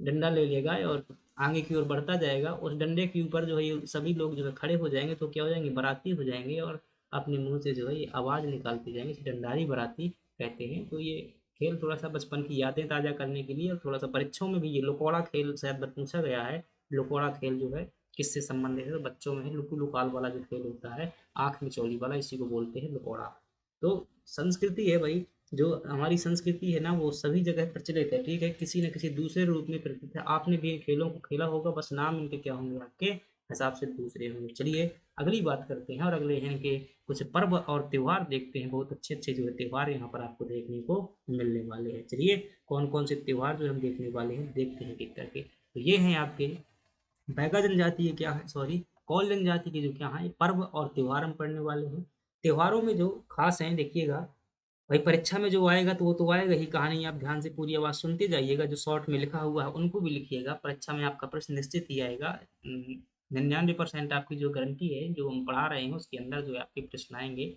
A: डंडा ले लेगा और आगे की ओर बढ़ता जाएगा। उस डंडे के ऊपर जो है ये सभी लोग जो है खड़े हो जाएंगे, तो क्या हो जाएंगे, बाराती हो जाएंगे, और अपने मुंह से जो है ये आवाज़ निकालते जाएंगे। इसे डंडारी बाराती कहते हैं। तो ये खेल थोड़ा सा बचपन की यादें ताज़ा करने के लिए, और थोड़ा सा परीक्षाओं में भी ये लुकौड़ा खेल शायद पूछा गया है। लुकौड़ा खेल जो है किससे संबंधित है, तो बच्चों में है लुकू लुकाल वाला जो खेल होता है, आँख मिचौली वाला, इसी को बोलते हैं लुकौड़ा। तो संस्कृति है भाई, जो हमारी संस्कृति है ना वो सभी जगह प्रचलित है, ठीक है, किसी न किसी दूसरे रूप में प्रचलित है। आपने भी इन खेलों को खेला होगा, बस नाम इनके क्या होंगे, आपके हिसाब से दूसरे होंगे। चलिए अगली बात करते हैं, और अगले हैं के कुछ पर्व और त्योहार देखते हैं। बहुत अच्छे अच्छे जो है त्योहार यहाँ पर आपको देखने को मिलने वाले हैं। चलिए कौन कौन से त्योहार जो हम देखने वाले हैं देखते हैं एक करके। तो ये हैं आपके बैगा जनजाति के क्या है, सॉरी, कौल जनजाति के जो क्या है पर्व और त्योहार हम पढ़ने वाले हैं। त्योहारों में जो खास हैं देखिएगा, भाई परीक्षा में जो आएगा तो वो तो आएगा ही, कहानी आप ध्यान से पूरी आवाज़ सुनते जाइएगा। जो शॉर्ट में लिखा हुआ है उनको भी लिखिएगा, परीक्षा में आपका प्रश्न निश्चित ही आएगा। 99% आपकी जो गारंटी है, जो हम पढ़ा रहे हैं उसके अंदर जो है आपके प्रश्न आएंगे।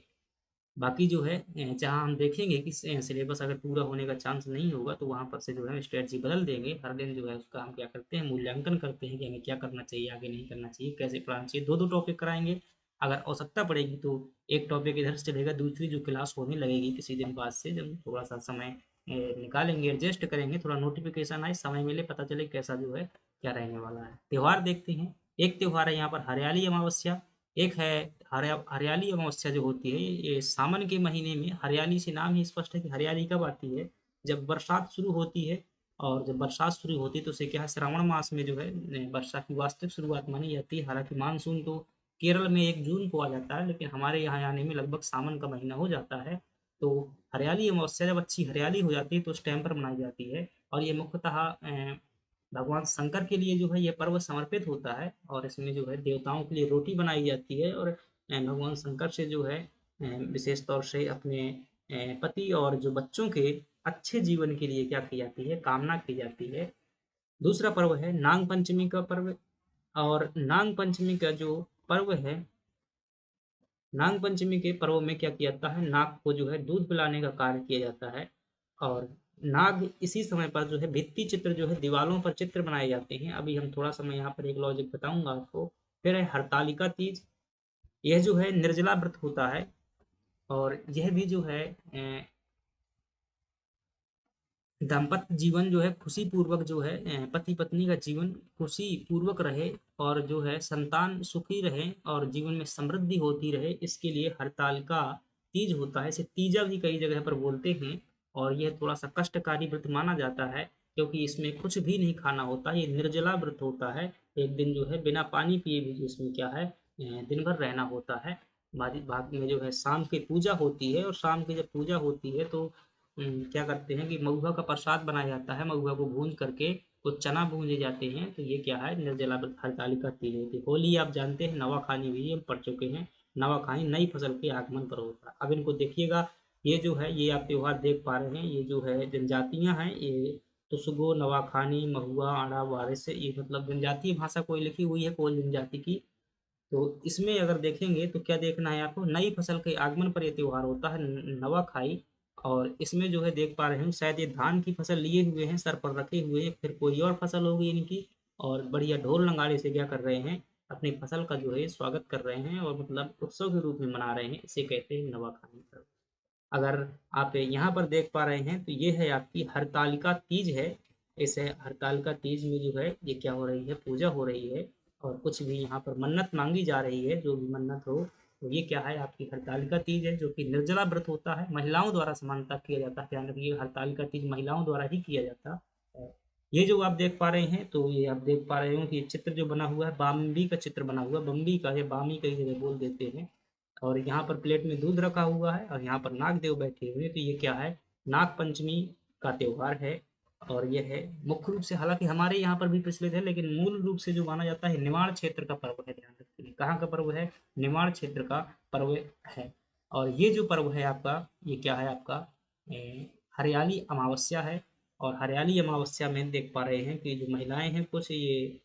A: बाकी जो है जहाँ हम देखेंगे कि सिलेबस अगर पूरा होने का चांस नहीं होगा, तो वहाँ पर से जो है स्ट्रेटजी बदल देंगे। हर दिन जो है उसका हम क्या करते हैं, मूल्यांकन करते हैं कि हमें क्या करना चाहिए, आगे नहीं करना चाहिए, कैसे पढ़ाना चाहिए। 2-2 टॉपिक कराएँगे। अगर आवश्यकता पड़ेगी तो एक टॉपिक इधर से चलेगा, दूसरी जो क्लास होने लगेगी किसी दिन बाद से, जब थोड़ा-सा समय निकालेंगे, एडजस्ट करेंगे, थोड़ा नोटिफ़िकेशन आए, समय मिले, पता चले कैसा जो है क्या रहने वाला है। त्योहार देखते हैं। एक त्योहार है यहाँ पर हरियाली अमावस्या, एक है हरियाली अमावस्या जो होती है, ये सावन के महीने में, हरियाली से नाम ही स्पष्ट है कि हरियाली कब आती है, जब बरसात शुरू होती है। और जब बरसात शुरू होती है तो उसे क्या है, श्रावण मास में जो है वर्षा की वास्तविक शुरुआत मानी जाती है। हालांकि मानसून तो केरल में 1 जून को आ जाता है, लेकिन हमारे यहाँ आने में लगभग सावन का महीना हो जाता है। तो हरियाली अमावस्या जब अच्छी हरियाली हो जाती है तो उस टाइम पर मनाई जाती है। और ये मुख्यतः भगवान शंकर के लिए जो है ये पर्व समर्पित होता है, और इसमें जो है देवताओं के लिए रोटी बनाई जाती है, और भगवान शंकर से जो है विशेष तौर से अपने पति और जो बच्चों के अच्छे जीवन के लिए क्या की जाती है, कामना की जाती है। दूसरा पर्व है नाग पंचमी का पर्व। और नाग पंचमी का जो पर्व है, नाग पंचमी के पर्व में क्या किया जाता है, नाग को जो है दूध पिलाने का कार्य किया जाता है। और नाग इसी समय पर जो है भित्ति चित्र जो है दीवारों पर चित्र बनाए जाते हैं। अभी हम थोड़ा सा मैं यहाँ पर एक लॉजिक बताऊंगा आपको। फिर है हरतालिका तीज। यह जो है निर्जला व्रत होता है, और यह भी जो है दाम्पत्य जीवन जो है खुशी पूर्वक जो है पति पत्नी का जीवन खुशी पूर्वक रहे, और जो है संतान सुखी रहे और जीवन में समृद्धि होती रहे, इसके लिए हरतालिका तीज होता है। इसे तीजा भी कई जगह पर बोलते हैं। और यह थोड़ा सा कष्टकारी व्रत माना जाता है, क्योंकि इसमें कुछ भी नहीं खाना होता, ये निर्जला व्रत होता है। एक दिन जो है बिना पानी पिए भी जो इसमें क्या है दिन भर रहना होता है। बाद में जो है शाम की पूजा होती है, और शाम की जब पूजा होती है तो क्या करते हैं कि महुआ का प्रसाद बनाया जाता है। महुआ को भून करके कुछ चना भूने जाते हैं, तो ये क्या है निर्जला व्रत हरतालिका तीज होती है। होली आप जानते हैं, नवाखानी भी हम पढ़ चुके हैं। नवाखानी नई फसल के आगमन पर होता है। अब इनको देखिएगा, ये जो है ये आप त्योहार देख पा रहे हैं, ये जो है जनजातियां हैं, ये तुसगो, नवाखानी, महुआ, आड़ा, वारिस, ये मतलब जनजातीय भाषा कोई लिखी हुई है कोई जनजाति की। तो इसमें अगर देखेंगे तो क्या देखना है आपको, नई फसल के आगमन पर यह त्योहार होता है नवाखाई। और इसमें जो है देख पा रहे हैं शायद ये धान की फसल लिए हुए हैं, सर पर रखे हुए हैं, फिर कोई और फसल होगी इनकी। और बढ़िया ढोल नगाड़े से क्या कर रहे हैं, अपनी फसल का जो है स्वागत कर रहे हैं, और मतलब उत्सव के रूप में मना रहे हैं। इसे कहते हैं नवाखाई पर्व। अगर आप यहाँ पर देख पा रहे हैं तो ये है आपकी हरतालिका तीज है। इस हरतालिका तीज में जो है ये क्या हो रही है, पूजा हो रही है। और कुछ भी यहाँ पर मन्नत मांगी जा रही है, जो भी मन्नत हो। तो ये क्या है आपकी हरतालिका तीज है, जो कि निर्जला व्रत होता है, महिलाओं द्वारा समानता किया जाता है। ध्यान रखिए हरतालिका तीज महिलाओं द्वारा ही किया जाता है। ये जो आप देख पा रहे हैं, तो ये आप देख पा रहे हो कि ये चित्र जो बना हुआ है बाम्बी का चित्र बना हुआ है। बम्बी का है, बामी कई जगह बोल देते हैं। और यहाँ पर प्लेट में दूध रखा हुआ है, और यहाँ पर नाग देव बैठे हुए हैं। तो ये क्या है, नाग पंचमी का त्योहार है। और यह है मुख्य रूप से, हालांकि हमारे यहाँ पर भी प्रचलित है, लेकिन मूल रूप से जो माना जाता है निमाड़ क्षेत्र का पर्व है। ध्यान रखिए कहाँ का पर्व है, निमाड़ क्षेत्र का पर्व है। और ये जो पर्व है आपका, ये क्या है आपका हरियाली अमावस्या है। और हरियाली अमावस्या में देख पा रहे हैं कि जो महिलाएं हैं कुछ ये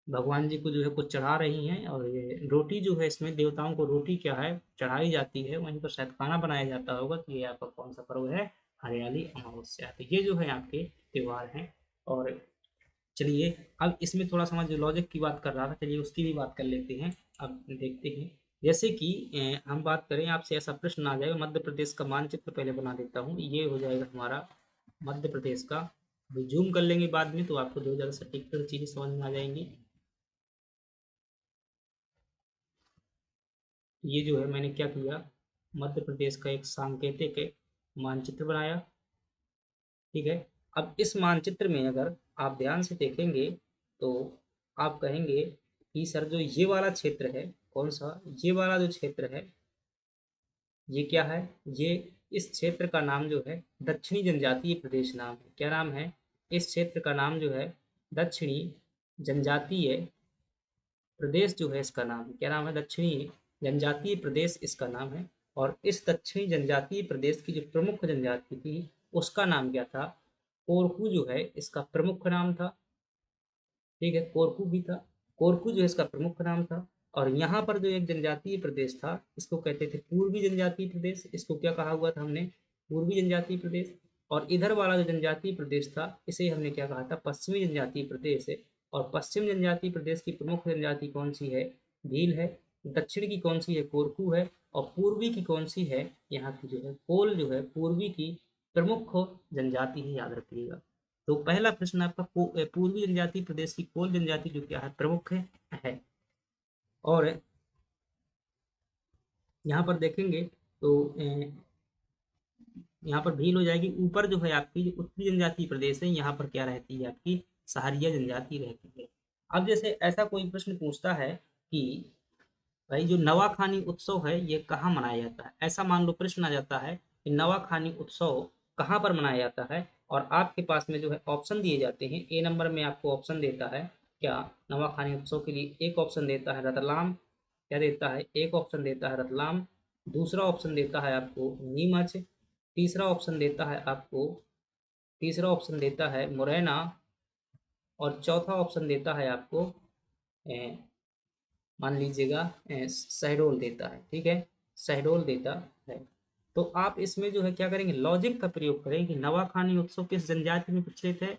A: भगवान जी को जो है कुछ चढ़ा रही हैं। और ये रोटी जो है, इसमें देवताओं को रोटी क्या है चढ़ाई जाती है, वहीं पर शायद खाना बनाया जाता होगा। तो ये आपका कौन सा पर्व है, हरियाली अमावस्या। तो ये जो है आपके त्योहार हैं। और चलिए अब इसमें थोड़ा सा मैं जो लॉजिक की बात कर रहा था, चलिए उसकी भी बात कर लेते हैं। अब देखते हैं, जैसे कि हम बात करें, आपसे ऐसा प्रश्न आ जाएगा, मध्य प्रदेश का मानचित्र पहले बना देता हूँ। ये हो जाएगा हमारा मध्य प्रदेश का। अभी जूम कर लेंगे बाद में, तो आपको 2000 सटीक चीज़ें समझ में आ जाएंगी। ये जो है मैंने क्या किया, मध्य प्रदेश का एक सांकेतिक मानचित्र बनाया। ठीक है। अब इस मानचित्र में अगर आप ध्यान से देखेंगे, तो आप कहेंगे कि सर जो ये वाला क्षेत्र है, कौन सा, ये वाला जो क्षेत्र है, ये क्या है, ये इस क्षेत्र का नाम जो है दक्षिणी जनजातीय प्रदेश नाम है। क्या नाम है, इस क्षेत्र का नाम जो है दक्षिणी जनजातीय प्रदेश जो है इसका नाम है। क्या नाम है, दक्षिणी जनजातीय प्रदेश इसका नाम है। और इस दक्षिणी जनजातीय प्रदेश की जो प्रमुख जनजाति थी, उसका नाम क्या था, कोरकू जो है इसका प्रमुख नाम था। ठीक है, कोरकू भी था। कोरकू जो है इसका प्रमुख नाम था। और यहाँ पर जो एक जनजातीय प्रदेश था, इसको कहते थे पूर्वी जनजातीय प्रदेश। इसको क्या कहा हुआ था हमने, पूर्वी जनजातीय प्रदेश। और इधर वाला जो जनजातीय प्रदेश था, इसे हमने क्या कहा था, पश्चिमी जनजातीय प्रदेश। और पश्चिम जनजातीय प्रदेश की प्रमुख जनजाति कौन सी है, भील है। दक्षिण की कौन सी है, कोरकू है। और पूर्वी की कौन सी है, यहाँ की जो है कोल जो है पूर्वी की प्रमुख जनजाति है, याद रखिएगा। तो पहला प्रश्न आपका पूर्वी जनजाति प्रदेश की कोल जनजाति जो क्या है, प्रमुख है। और यहाँ पर देखेंगे तो यहाँ पर भील हो जाएगी। ऊपर जो है आपकी जो उत्तरी जनजाति प्रदेश है, यहाँ पर क्या रहती है आपकी सहारिया जनजाति रहती है। अब जैसे ऐसा कोई प्रश्न पूछता है कि भाई जो नवाखानी उत्सव है ये कहाँ मनाया जाता है, ऐसा मान लो प्रश्न आ जाता है कि नवाखानी उत्सव कहाँ पर मनाया जाता है। और आपके पास में जो है ऑप्शन दिए जाते हैं। ए नंबर में आपको ऑप्शन देता है क्या, नवाखानी उत्सव के लिए एक ऑप्शन देता है रतलाम, क्या देता है, एक ऑप्शन देता है रतलाम, दूसरा ऑप्शन देता है आपको नीमच, तीसरा ऑप्शन देता है मुरैना, और चौथा ऑप्शन देता है आपको मान लीजिएगा शहडोल देता है। ठीक है, शहडोल देता है। तो आप इसमें जो है क्या करेंगे, लॉजिक का प्रयोग करें कि नवाखानी उत्सव किस जनजाति में प्रचलित है,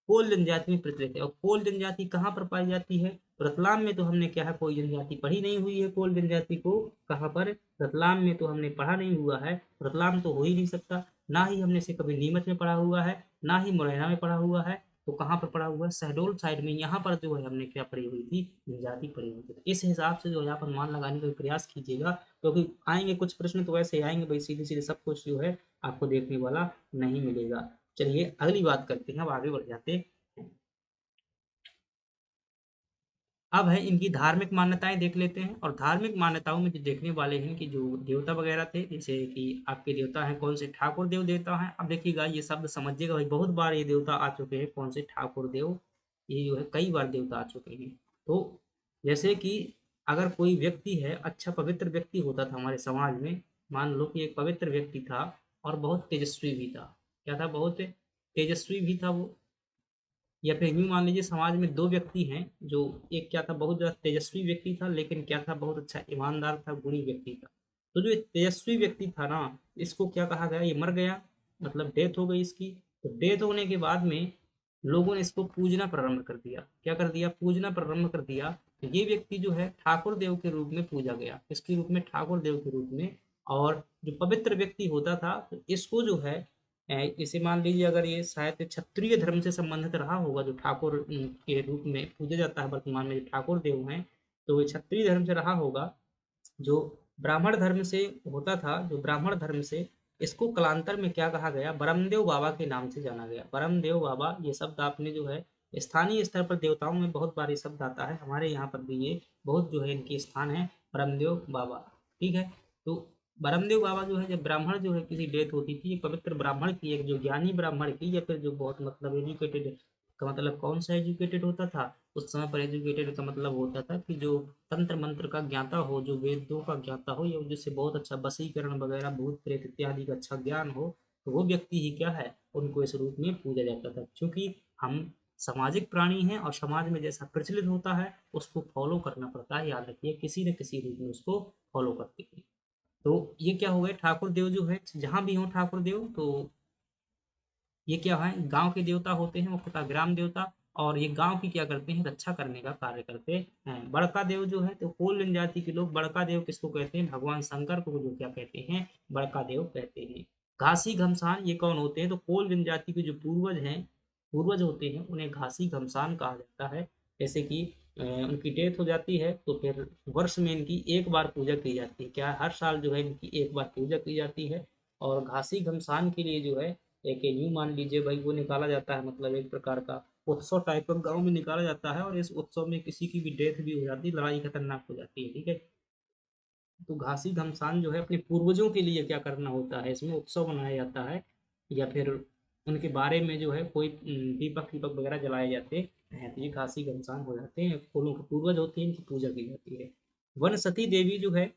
A: कोल जनजाति में प्रचलित है। और कोल जनजाति कहाँ पर पाई जाती है, रतलाम में। तो हमने क्या है, कोई जनजाति पढ़ी नहीं हुई है कोल जनजाति को, कहाँ पर, रतलाम में तो हमने पढ़ा नहीं हुआ है, रतलाम तो हो ही नहीं सकता। ना ही हमने इसे कभी नीमच में पढ़ा हुआ है, ना ही मुरैना में पढ़ा हुआ है। तो कहाँ पर पढ़ा हुआ है, शहडोल साइड में, यहाँ पर जो है हमने क्या पढ़ी हुई थी, जनजाति पढ़ी हुई थी। तो इस हिसाब से जो है आप अनुमान लगाने का प्रयास कीजिएगा, क्योंकि आएंगे कुछ प्रश्न तो ऐसे आएंगे भाई, सीधे सीधे सब कुछ जो है आपको देखने वाला नहीं मिलेगा। चलिए अगली बात करते हैं, अब आगे बढ़ जाते हैं। अब है इनकी धार्मिक मान्यताएं देख लेते हैं। और धार्मिक मान्यताओं में जो देखने वाले हैं कि जो देवता वगैरह थे, जैसे कि आपके देवता हैं कौन से, ठाकुर देव देवता हैं। अब देखिएगा ये शब्द समझिएगा भाई, बहुत बार ये देवता आ चुके हैं, कौन से, ठाकुर देव, ये जो है कई बार देवता आ चुके हैं। तो जैसे कि अगर कोई व्यक्ति है, अच्छा पवित्र व्यक्ति होता था हमारे समाज में, मान लो कि एक पवित्र व्यक्ति था और बहुत तेजस्वी भी था। क्या था, बहुत तेजस्वी भी था वो। या फिर यूँ मान लीजिए समाज में दो व्यक्ति हैं, जो एक क्या था, बहुत ज़्यादा तेजस्वी व्यक्ति था, लेकिन क्या था, बहुत अच्छा ईमानदार था, गुणी व्यक्ति था। तो जो तेजस्वी व्यक्ति था ना, इसको क्या कहा गया, ये मर गया, मतलब डेथ हो गई इसकी। तो डेथ होने के बाद में लोगों ने इसको पूजना प्रारंभ कर दिया। क्या कर दिया, पूजना प्रारंभ कर दिया। तो ये व्यक्ति जो है ठाकुर देव के रूप में पूजा गया, किसके रूप में, ठाकुर देव के रूप में। और जो पवित्र व्यक्ति होता था, तो इसको जो है इसे मान लीजिए, अगर ये शायद क्षत्रिय धर्म से संबंधित रहा होगा, जो ठाकुर के रूप में पूजा जाता है वर्तमान में, जो ठाकुर देव हैं, तो ये क्षत्रिय धर्म से रहा होगा। जो ब्राह्मण धर्म से होता था, जो ब्राह्मण धर्म से, इसको कालांतर में क्या कहा गया, बरमदेव बाबा के नाम से जाना गया। बरमदेव बाबा, ये शब्द आपने जो है स्थानीय स्तर पर देवताओं में बहुत बार ये शब्द आता है, हमारे यहाँ पर भी ये बहुत जो है इनके स्थान है, बरमदेव बाबा। ठीक है। तो बरमदेव बाबा जो है, जब ब्राह्मण जो है किसी डेथ होती थी, ये पवित्र ब्राह्मण की, एक जो ज्ञानी ब्राह्मण की, या फिर जो बहुत मतलब एजुकेटेड, का मतलब कौन सा एजुकेटेड होता था उस समय पर, एजुकेटेड का मतलब होता था कि जो तंत्र मंत्र का ज्ञाता हो, जो वेदों का ज्ञाता हो, या जिससे बहुत अच्छा वशीकरण वगैरह, भूत प्रेत इत्यादि का अच्छा ज्ञान हो, तो वो व्यक्ति ही क्या है, उनको इस रूप में पूजा जाता था। क्योंकि हम सामाजिक प्राणी हैं, और समाज में जैसा प्रचलित होता है उसको फॉलो करना पड़ता है, याद रखिए, किसी न किसी रूप में उसको फॉलो करते हैं। तो ये क्या हो गए, ठाकुर देव जो है जहाँ भी हो ठाकुर देव, तो ये क्या है, गांव के देवता होते हैं, मुख्यतः ग्राम देवता। और ये गांव की क्या करते हैं, रक्षा करने का कार्य करते हैं। बड़का देव जो है, तो कोल जनजाति के लोग बड़का देव किसको कहते हैं, भगवान शंकर को जो क्या कहते हैं, बड़का देव कहते हैं। घासी घमसान ये कौन होते हैं, तो कोल जनजाति के जो पूर्वज हैं, पूर्वज होते हैं, उन्हें घासी घमसान कहा जाता है। जैसे कि उनकी डेथ हो जाती है, तो फिर वर्ष में इनकी एक बार पूजा की जाती है। क्या हर साल जो है इनकी एक बार पूजा की जाती है। और घासी घमसान के लिए जो है एक यूँ मान लीजिए भाई, वो निकाला जाता है, मतलब एक प्रकार का उत्सव टाइप का गाँव में निकाला जाता है, और इस उत्सव में किसी की भी डेथ भी हो जाती है, लड़ाई खतरनाक हो जाती है। ठीक है। तो घासी घमसान जो है अपने पूर्वजों के लिए क्या करना होता है, इसमें उत्सव मनाया जाता है, या फिर उनके बारे में जो है कोई दीपक दीपक वगैरह जलाए जाते हैं। तो ये घासी घमसान हो जाते हैं, फूलों के पूर्वज होते हैं, इनकी पूजा की जाती है। वन सती देवी जो है,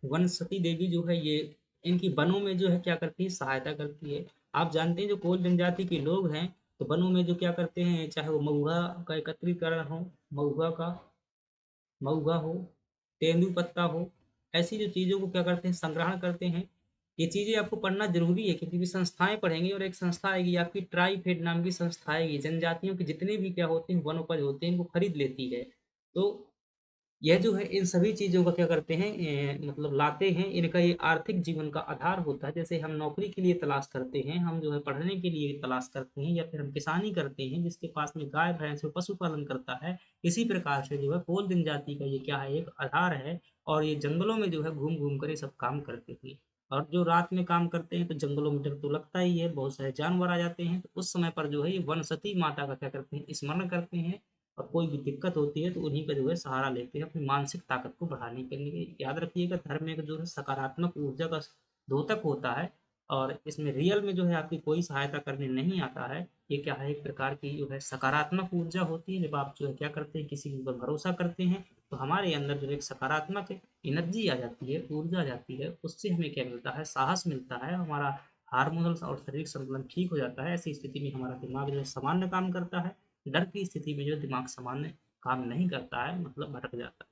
A: वन सती देवी जो है, ये इनकी वनों में जो है क्या करती है, सहायता करती है। आप जानते हैं जो कोल जनजाति के लोग हैं, तो वनों में जो क्या करते हैं, चाहे वो महुआ का एकत्रीकरण हो, महुआ का, महुआ हो, तेंदुपत्ता हो, ऐसी जो चीज़ों को क्या करते हैं, संग्रहण करते हैं। ये चीज़ें आपको पढ़ना जरूरी है, क्योंकि भी संस्थाएं पढ़ेंगे, और एक संस्था आएगी आपकी ट्राइफेड नाम की संस्था आएगी, जनजातियों के जितने भी क्या होते हैं, वन उपज होते हैं, इनको खरीद लेती है। तो यह जो है इन सभी चीज़ों का क्या करते हैं, मतलब लाते हैं, इनका ये आर्थिक जीवन का आधार होता है। जैसे हम नौकरी के लिए तलाश करते हैं, हम जो है पढ़ने के लिए तलाश करते हैं, या फिर हम किसानी करते हैं, जिसके पास में गाय भैंस हो, पशुपालन करता है। इसी प्रकार से जो है कोल जनजाति का ये क्या है, एक आधार है। और ये जंगलों में जो है घूम घूम कर ये सब काम करते थे। और जो रात में काम करते हैं, तो जंगलों में डर तो लगता ही है, बहुत सारे जानवर आ जाते हैं, तो उस समय पर जो है ये वन सती माता का क्या करते हैं, स्मरण करते हैं। और कोई भी दिक्कत होती है तो उन्हीं का जो है सहारा लेते हैं अपनी मानसिक ताकत को बढ़ाने के लिए। याद रखिएगा, धर्म एक जो है सकारात्मक ऊर्जा का द्योतक होता है। और इसमें रियल में जो है आपकी कोई सहायता करने नहीं आता है। ये क्या है, एक प्रकार की जो है सकारात्मक ऊर्जा होती है। जब आप जो है क्या करते हैं, किसी के ऊपर भरोसा करते हैं, तो हमारे अंदर जो है एक सकारात्मक एनर्जी आ जाती है, ऊर्जा आ जाती है। उससे हमें क्या मिलता है, साहस मिलता है, हमारा हार्मोनल्स और शारीरिक संतुलन ठीक हो जाता है। ऐसी स्थिति में हमारा दिमाग जो है सामान्य काम करता है। डर की स्थिति में जो दिमाग सामान्य काम नहीं करता है, मतलब भटक जाता है।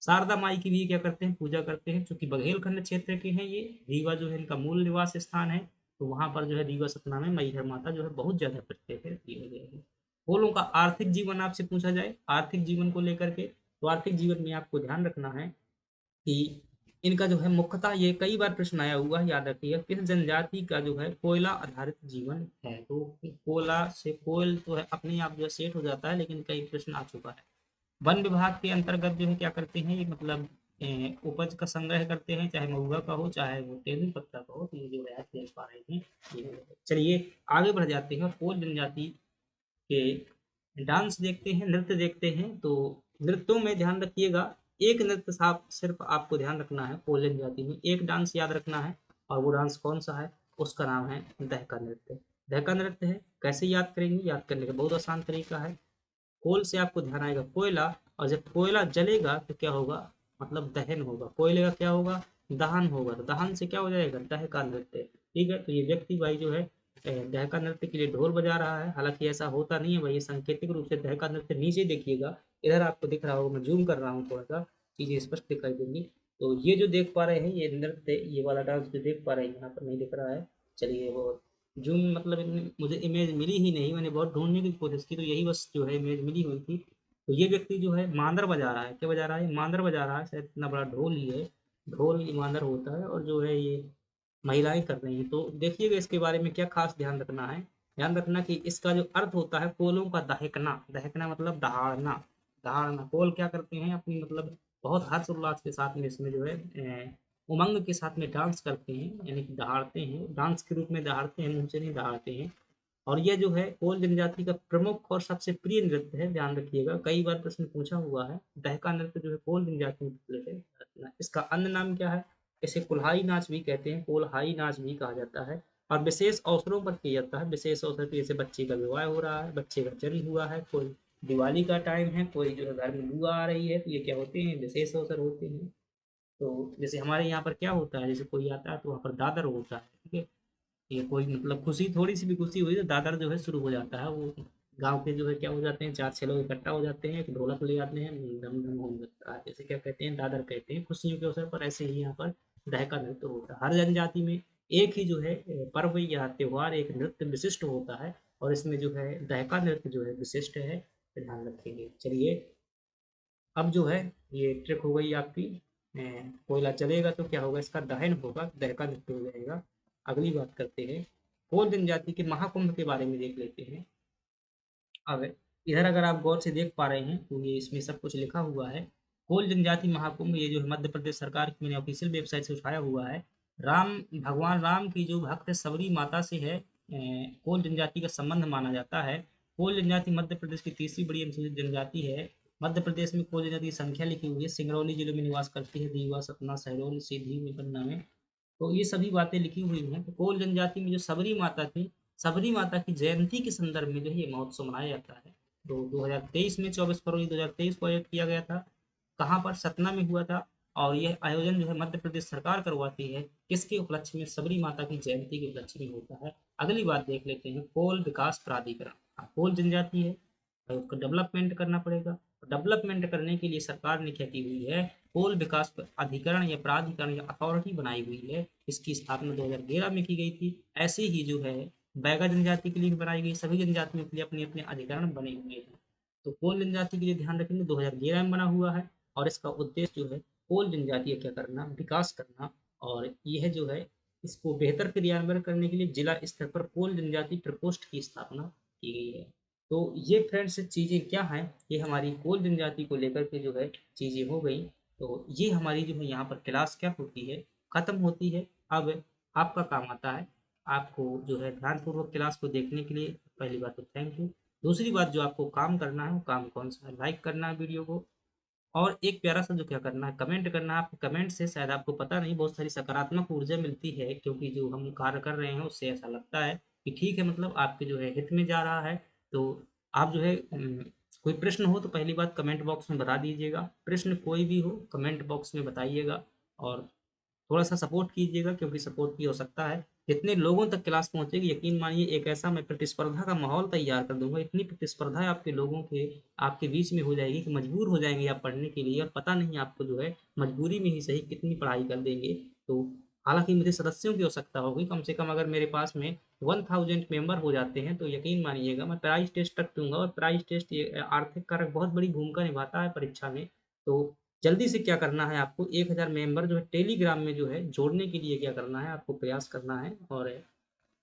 A: शारदा माई की भी क्या करते हैं, पूजा करते हैं, चूंकि बघेलखंड क्षेत्र के हैं ये। रीवा जो है इनका मूल निवास स्थान है, तो वहां पर जो है रीवा सतना में मैहर माता जो है बहुत ज्यादा प्रत्येक है, ये हो गया है। फूलों का आर्थिक जीवन आपसे पूछा जाए, आर्थिक जीवन को लेकर के, तो आर्थिक जीवन में आपको ध्यान रखना है कि इनका जो है मुख्यतः, ये कई बार प्रश्न आया हुआ है, याद रखिएगा, किस जनजाति का जो है कोयला आधारित जीवन है। तो कोयला से कोयल तो है अपने आप जो है सेट हो जाता है, लेकिन कई प्रश्न आ चुका है। वन विभाग के अंतर्गत जो है क्या करते हैं, ये मतलब उपज का संग्रह करते हैं, चाहे महुआ का हो चाहे वो तेंदुल पत्ता का हो। तो ये जो है आप देख पा रहे हैं चलिए आगे बढ़ जाते हैं। कोल जनजाति के डांस देखते हैं, नृत्य देखते हैं। तो नृत्यों में ध्यान रखिएगा, एक नृत्य साफ सिर्फ आपको ध्यान रखना है, कोल जनजाति में एक डांस याद रखना है। और वो डांस कौन सा है, उसका नाम है दहका नृत्य। दहका नृत्य है, कैसे याद करेंगे, याद करने का बहुत आसान तरीका है। कोल से आपको ध्यान आएगा कोयला, और जब कोयला जलेगा तो क्या होगा, मतलब दहन होगा। कोयले का क्या होगा, दहन होगा। तो दहन से क्या हो जाएगा, दह का नृत्य। ठीक है, तो ये व्यक्ति भाई जो है दह का नृत्य के लिए ढोल बजा रहा है। हालांकि ऐसा होता नहीं है भाई, ये सांकेतिक रूप से दह का नृत्य नीचे देखिएगा, इधर आपको दिख रहा होगा, मैं जूम कर रहा हूँ थोड़ा सा, चीजें स्पष्ट दिखाई देंगी। तो ये जो देख पा रहे हैं ये नृत्य, ये वाला डांस जो देख पा रहे हैं, यहाँ पर नहीं दिख रहा है। चलिए वो जूम मतलब मुझे इमेज मिली ही नहीं, मैंने बहुत ढूंढने की कोशिश की, तो यही बस जो है इमेज मिली हुई थी। तो ये व्यक्ति जो है मांदर बजा रहा है, क्या बजा रहा है, मांदर बजा रहा है, शायद इतना बड़ा ढोल ही है। ढोल ही मांदर होता है, और जो है ये महिलाएं कर रही हैं। तो देखिएगा इसके बारे में क्या खास ध्यान रखना है। ध्यान रखना कि इसका जो अर्थ होता है, कोलों का दहकना, दहकना मतलब दहाड़ना। दहाड़ना, कोल क्या करते हैं अपनी मतलब बहुत हर्ष उल्लास के साथ में इसमें जो है उमंग के साथ में डांस करते हैं, यानी कि दहाड़ते हैं, डांस के रूप में दहाड़ते हैं, मुंह से नहीं दहाड़ते हैं। और ये जो है कोल जनजाति का प्रमुख और सबसे प्रिय नृत्य है, ध्यान रखिएगा, कई बार प्रश्न पूछा हुआ है। दहका नृत्य जो है कोल जनजाति में प्रचलित है। इसका अन्य नाम क्या है, इसे कुल्हाई नाच भी कहते हैं, कोल्हाई नाच भी कहा जाता है। और विशेष अवसरों पर किया जाता है, विशेष अवसर पे, जैसे बच्चे का विवाह हो रहा है, बच्चे का जन्म हुआ है, कोई दिवाली का टाइम है, कोई जो है घर में बुआ आ रही है, तो ये क्या होते हैं, विशेष अवसर होते हैं। तो जैसे हमारे यहाँ पर क्या होता है, जैसे कोई आता है तो वहाँ पर दादर होता है, ठीक है। ये कोई मतलब खुशी, थोड़ी सी भी खुशी हुई तो दादर जो है शुरू हो जाता है। वो गांव के जो है क्या हो जाते हैं, चार छह लोग इकट्ठा हो जाते हैं, एक ढोलक ले आते हैं, धम धम होने लगता है, जैसे क्या कहते हैं, दादर कहते हैं खुशियों के अवसर पर। ऐसे ही यहाँ पर दहका नृत्य होता है। हर जनजाति में एक ही जो है पर्व या त्योहार, एक नृत्य विशिष्ट होता है, और इसमें जो है दहका नृत्य जो है विशिष्ट है, ध्यान रखेंगे। चलिए अब जो है ये ट्रिक हो गई आपकी। कोयला जलेगा तो क्या होगा, इसका दहन होगा, दहका नृत्य हो जाएगा। अगली बात करते हैं, कोल जनजाति के महाकुंभ के बारे में देख लेते हैं। अब इधर अगर आप गौर से देख पा रहे हैं तो ये इसमें सब कुछ लिखा हुआ है। कोल जनजाति महाकुंभ, ये जो है मध्य प्रदेश सरकार की, मैंने ऑफिशियल वेबसाइट से उठाया हुआ है। राम, भगवान राम की जो भक्त सबरी माता से है कोल जनजाति का संबंध माना जाता है। कोल जनजाति मध्य प्रदेश की तीसरी बड़ी अनुसूचित जनजाति है। मध्य प्रदेश में कोल जनजाति की संख्या लिखी हुई है, सिंगरौली जिले में निवास करती है, रीवा सतना शहडोल सीधी पन्ना में। तो ये सभी बातें लिखी हुई हैं। तो कोल जनजाति में जो सबरी माता थी, सबरी माता की जयंती के संदर्भ में जो है ये महोत्सव मनाया जाता है। तो 2023 में 24 फरवरी 2023 को आयोजित किया गया था। कहाँ पर, सतना में हुआ था। और यह आयोजन जो है मध्य प्रदेश सरकार करवाती है, किसके उपलक्ष्य में, सबरी माता की जयंती के उपलक्ष्य में होता है। अगली बात देख लेते हैं, कोल विकास प्राधिकरण। कोल जनजाति है, और उसको डेवलपमेंट करना पड़ेगा। डेवलपमेंट करने के लिए सरकार ने क्या की हुई है, कोल विकास अधिकरण या प्राधिकरण या अथॉरिटी बनाई हुई है। इसकी स्थापना 2011 में की गई थी। ऐसे ही जो है बैगा जनजाति के लिए भी बनाई गई, सभी जनजातियों के लिए अपने अपने अधिकरण बने हुए हैं। तो कोल जनजाति के लिए ध्यान रखेंगे 2011 में बना हुआ है, और इसका उद्देश्य जो है कोल जनजाति का क्या करना, विकास करना। और यह जो है इसको बेहतर क्रियान्वयन करने के लिए जिला स्तर पर कोल जनजाति प्रकोष्ठ की स्थापना की गई है। तो ये फ्रेंड्स चीज़ें क्या हैं, ये हमारी कोल जनजाति को लेकर के जो है चीज़ें हो गई। तो ये हमारी जो है यहाँ पर क्लास क्या होती है, ख़त्म होती है। अब आपका काम आता है, आपको जो है ध्यानपूर्वक क्लास को देखने के लिए पहली बात तो थैंक यू। दूसरी बात जो आपको काम करना है, वो काम कौन सा है, लाइक करना है वीडियो को, और एक प्यारा सा जो क्या करना है, कमेंट करना है। आपके कमेंट से शायद आपको पता नहीं बहुत सारी सकारात्मक ऊर्जा मिलती है, क्योंकि जो हम कार्य कर रहे हैं उससे ऐसा लगता है कि ठीक है, मतलब आपके जो है हित में जा रहा है। तो आप जो है कोई प्रश्न हो तो पहली बात कमेंट बॉक्स में बता दीजिएगा, प्रश्न कोई भी हो कमेंट बॉक्स में बताइएगा। और थोड़ा-सा सपोर्ट कीजिएगा, क्योंकि सपोर्ट की आवश्यकता है। जितने लोगों तक क्लास पहुँचेगी, यकीन मानिए एक ऐसा मैं प्रतिस्पर्धा का माहौल तैयार कर दूँगा, इतनी प्रतिस्पर्धा है आपके लोगों के आपके बीच में हो जाएगी कि मजबूर हो जाएँगे आप पढ़ने के लिए, और पता नहीं आपको जो है मजबूरी में ही सही कितनी पढ़ाई कर देंगे। तो हालाँकि मुझे सदस्यों की आवश्यकता होगी, कम से कम अगर मेरे पास में 1000 मेंबर हो जाते हैं तो यकीन मानिएगा मैं प्राइज़ टेस्ट तक दूँगा, और प्राइज़ टेस्ट ये आर्थिक कारक बहुत बड़ी भूमिका निभाता है परीक्षा में। तो जल्दी से क्या करना है आपको, 1000 मेंबर जो है टेलीग्राम में जो है जोड़ने के लिए क्या करना है, आपको प्रयास करना है। और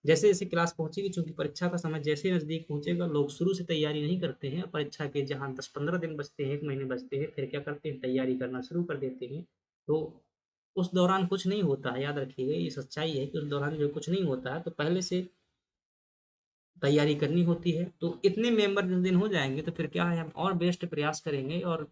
A: जैसे-जैसे क्लास पहुँचेगी, चूँकि परीक्षा का समय जैसे ही नज़दीक पहुँचेगा, लोग शुरू से तैयारी नहीं करते हैं। परीक्षा के जहाँ 10-15 दिन बचते हैं, 1 महीने बचते हैं, फिर क्या करते हैं, तैयारी करना शुरू कर देते हैं। तो उस दौरान कुछ नहीं होता है, याद रखिएगा ये सच्चाई है कि उस दौरान जो कुछ नहीं होता है, तो पहले से तैयारी करनी होती है। तो इतने मेंबर जिस दिन हो जाएँगे तो फिर क्या है, हम और बेस्ट प्रयास करेंगे, और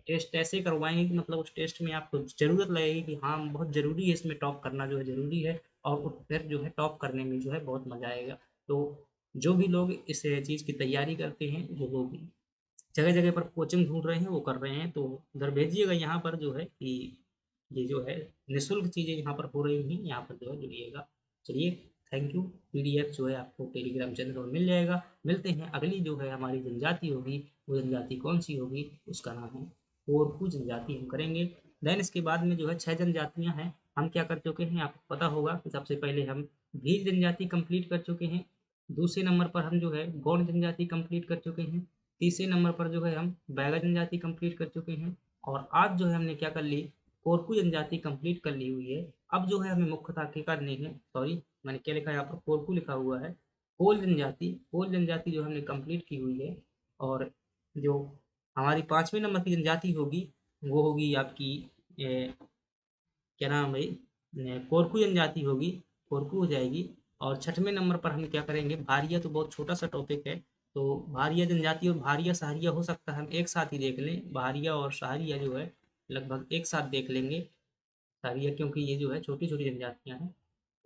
A: टेस्ट ऐसे करवाएँगे कि मतलब उस टेस्ट में आपको ज़रूरत लगेगी कि हाँ, बहुत ज़रूरी है, इसमें टॉप करना जो है ज़रूरी है, और फिर जो है टॉप करने में जो है बहुत मज़ा आएगा। तो जो भी लोग इस चीज़ की तैयारी करते हैं, जो लोग जगह-जगह पर कोचिंग ढूँढ रहे हैं, वो कर रहे हैं, तो उधर भेजिएगा। यहाँ पर जो है कि ये जो है निःशुल्क चीज़ें यहाँ पर हो रही हैं, यहाँ पर जो है जुड़िएगा। चलिए, थैंक यू। पीडीएफ जो है आपको टेलीग्राम चैनल पर मिल जाएगा। मिलते हैं अगली जो है हमारी जनजाति होगी, वो जनजाति कौन-सी होगी, उसका नाम है कोरकू जनजाति हम करेंगे। देन इसके बाद में जो है 6 जनजातियाँ हैं, हम क्या कर चुके हैं आपको पता होगा कि सबसे पहले हम भील जनजाति कंप्लीट कर चुके हैं। दूसरे नंबर पर हम जो है गौड़ जनजाति कंप्लीट कर चुके हैं। तीसरे नंबर पर जो है हम बैगा जनजाति कंप्लीट कर चुके हैं, और आज जो है हमने क्या कर ली, कोरकू जनजाति कंप्लीट कर ली हुई है। अब जो है हमें मुख्यतः क्या करनी है, सॉरी मैंने क्या लिखा है यहाँ पर, कोरकू लिखा हुआ है। कोल जनजाति जो हमने कंप्लीट की हुई है। और जो हमारी 5वें नंबर की जनजाति होगी, वो होगी आपकी क्या नाम है भाई, कोरकू जनजाति होगी, कोरकू हो जाएगी। और छठवें नंबर पर हम क्या करेंगे, भारिया, तो बहुत छोटा सा टॉपिक है, तो भारिया जनजाति और भारिया सहारिया हो सकता है हम एक साथ ही देख लें, भारिया और सहारिया जो है लगभग एक साथ देख लेंगे। सहारिया क्योंकि ये जो है छोटी छोटी जनजातियां हैं।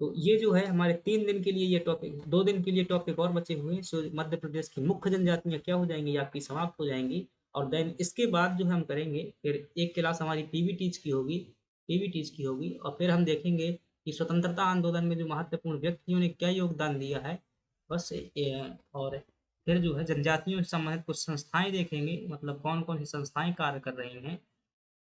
A: तो ये जो है हमारे 3 दिन के लिए ये टॉपिक, 2 दिन के लिए टॉपिक और बचे हुए हैं। सो मध्य प्रदेश की मुख्य जनजातियां क्या हो जाएंगी, आपकी समाप्त हो जाएंगी। और देन इसके बाद जो हम करेंगे, फिर एक क्लास हमारी पीवीटीज की होगी, पीवीटीज की होगी, और फिर हम देखेंगे कि स्वतंत्रता आंदोलन में जो महत्वपूर्ण व्यक्तियों ने क्या योगदान दिया है। बस और फिर जो है जनजातियों से संबंधित कुछ संस्थाएं देखेंगे, मतलब कौन कौन सी संस्थाएं कार्य कर रही हैं।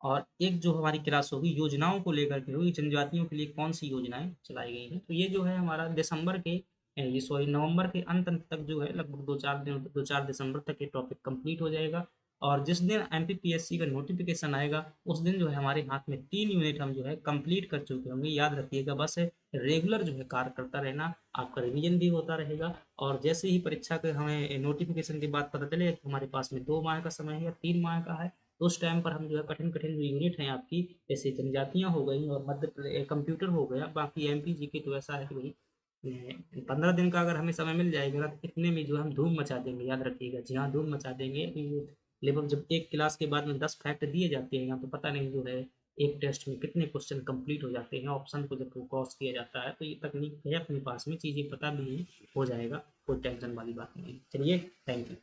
A: और एक जो हमारी क्लास होगी योजनाओं को लेकर के होगी, जनजातियों के लिए कौन सी योजनाएं चलाई गई हैं। तो ये जो है हमारा दिसंबर के ये सॉरी नवंबर के अंत तक जो है लगभग 2-4 दिसंबर तक ये टॉपिक कंप्लीट हो जाएगा। और जिस दिन एमपीपीएससी का नोटिफिकेशन आएगा, उस दिन जो है हमारे हाथ में 3 यूनिट हम जो है कंप्लीट कर चुके होंगे। याद रखिएगा, बस रेगुलर जो है कार्य करता रहना, आपका रिवीजन भी होता रहेगा। और जैसे ही परीक्षा के हमें नोटिफिकेशन के बाद पता चले कि हमारे पास में 2 माह का समय है या 3 माह का है, तो उस टाइम पर हम जो है कठिन-कठिन जो यूनिट हैं आपकी, जैसे जनजातियाँ हो गई और कंप्यूटर हो गया, बाकी एमपी जीके तो ऐसा है कि भई 15 दिन का अगर हमें समय मिल जाएगा ना, तो इतने में जो है हम धूम मचा देंगे, याद रखिएगा। जी हाँ, धूम मचा देंगे कि लगभग जब एक क्लास के बाद में 10 फैक्ट दिए जाते हैं, तो पता नहीं जो है एक टेस्ट में कितने क्वेश्चन कंप्लीट हो जाते हैं, ऑप्शन को जब क्रॉस किया जाता है। तो ये तकनीक है अपने पास में, चीज़ें पता भी हैं, हो जाएगा, कोई टेंशन वाली बात नहीं है। चलिए, थैंक यू।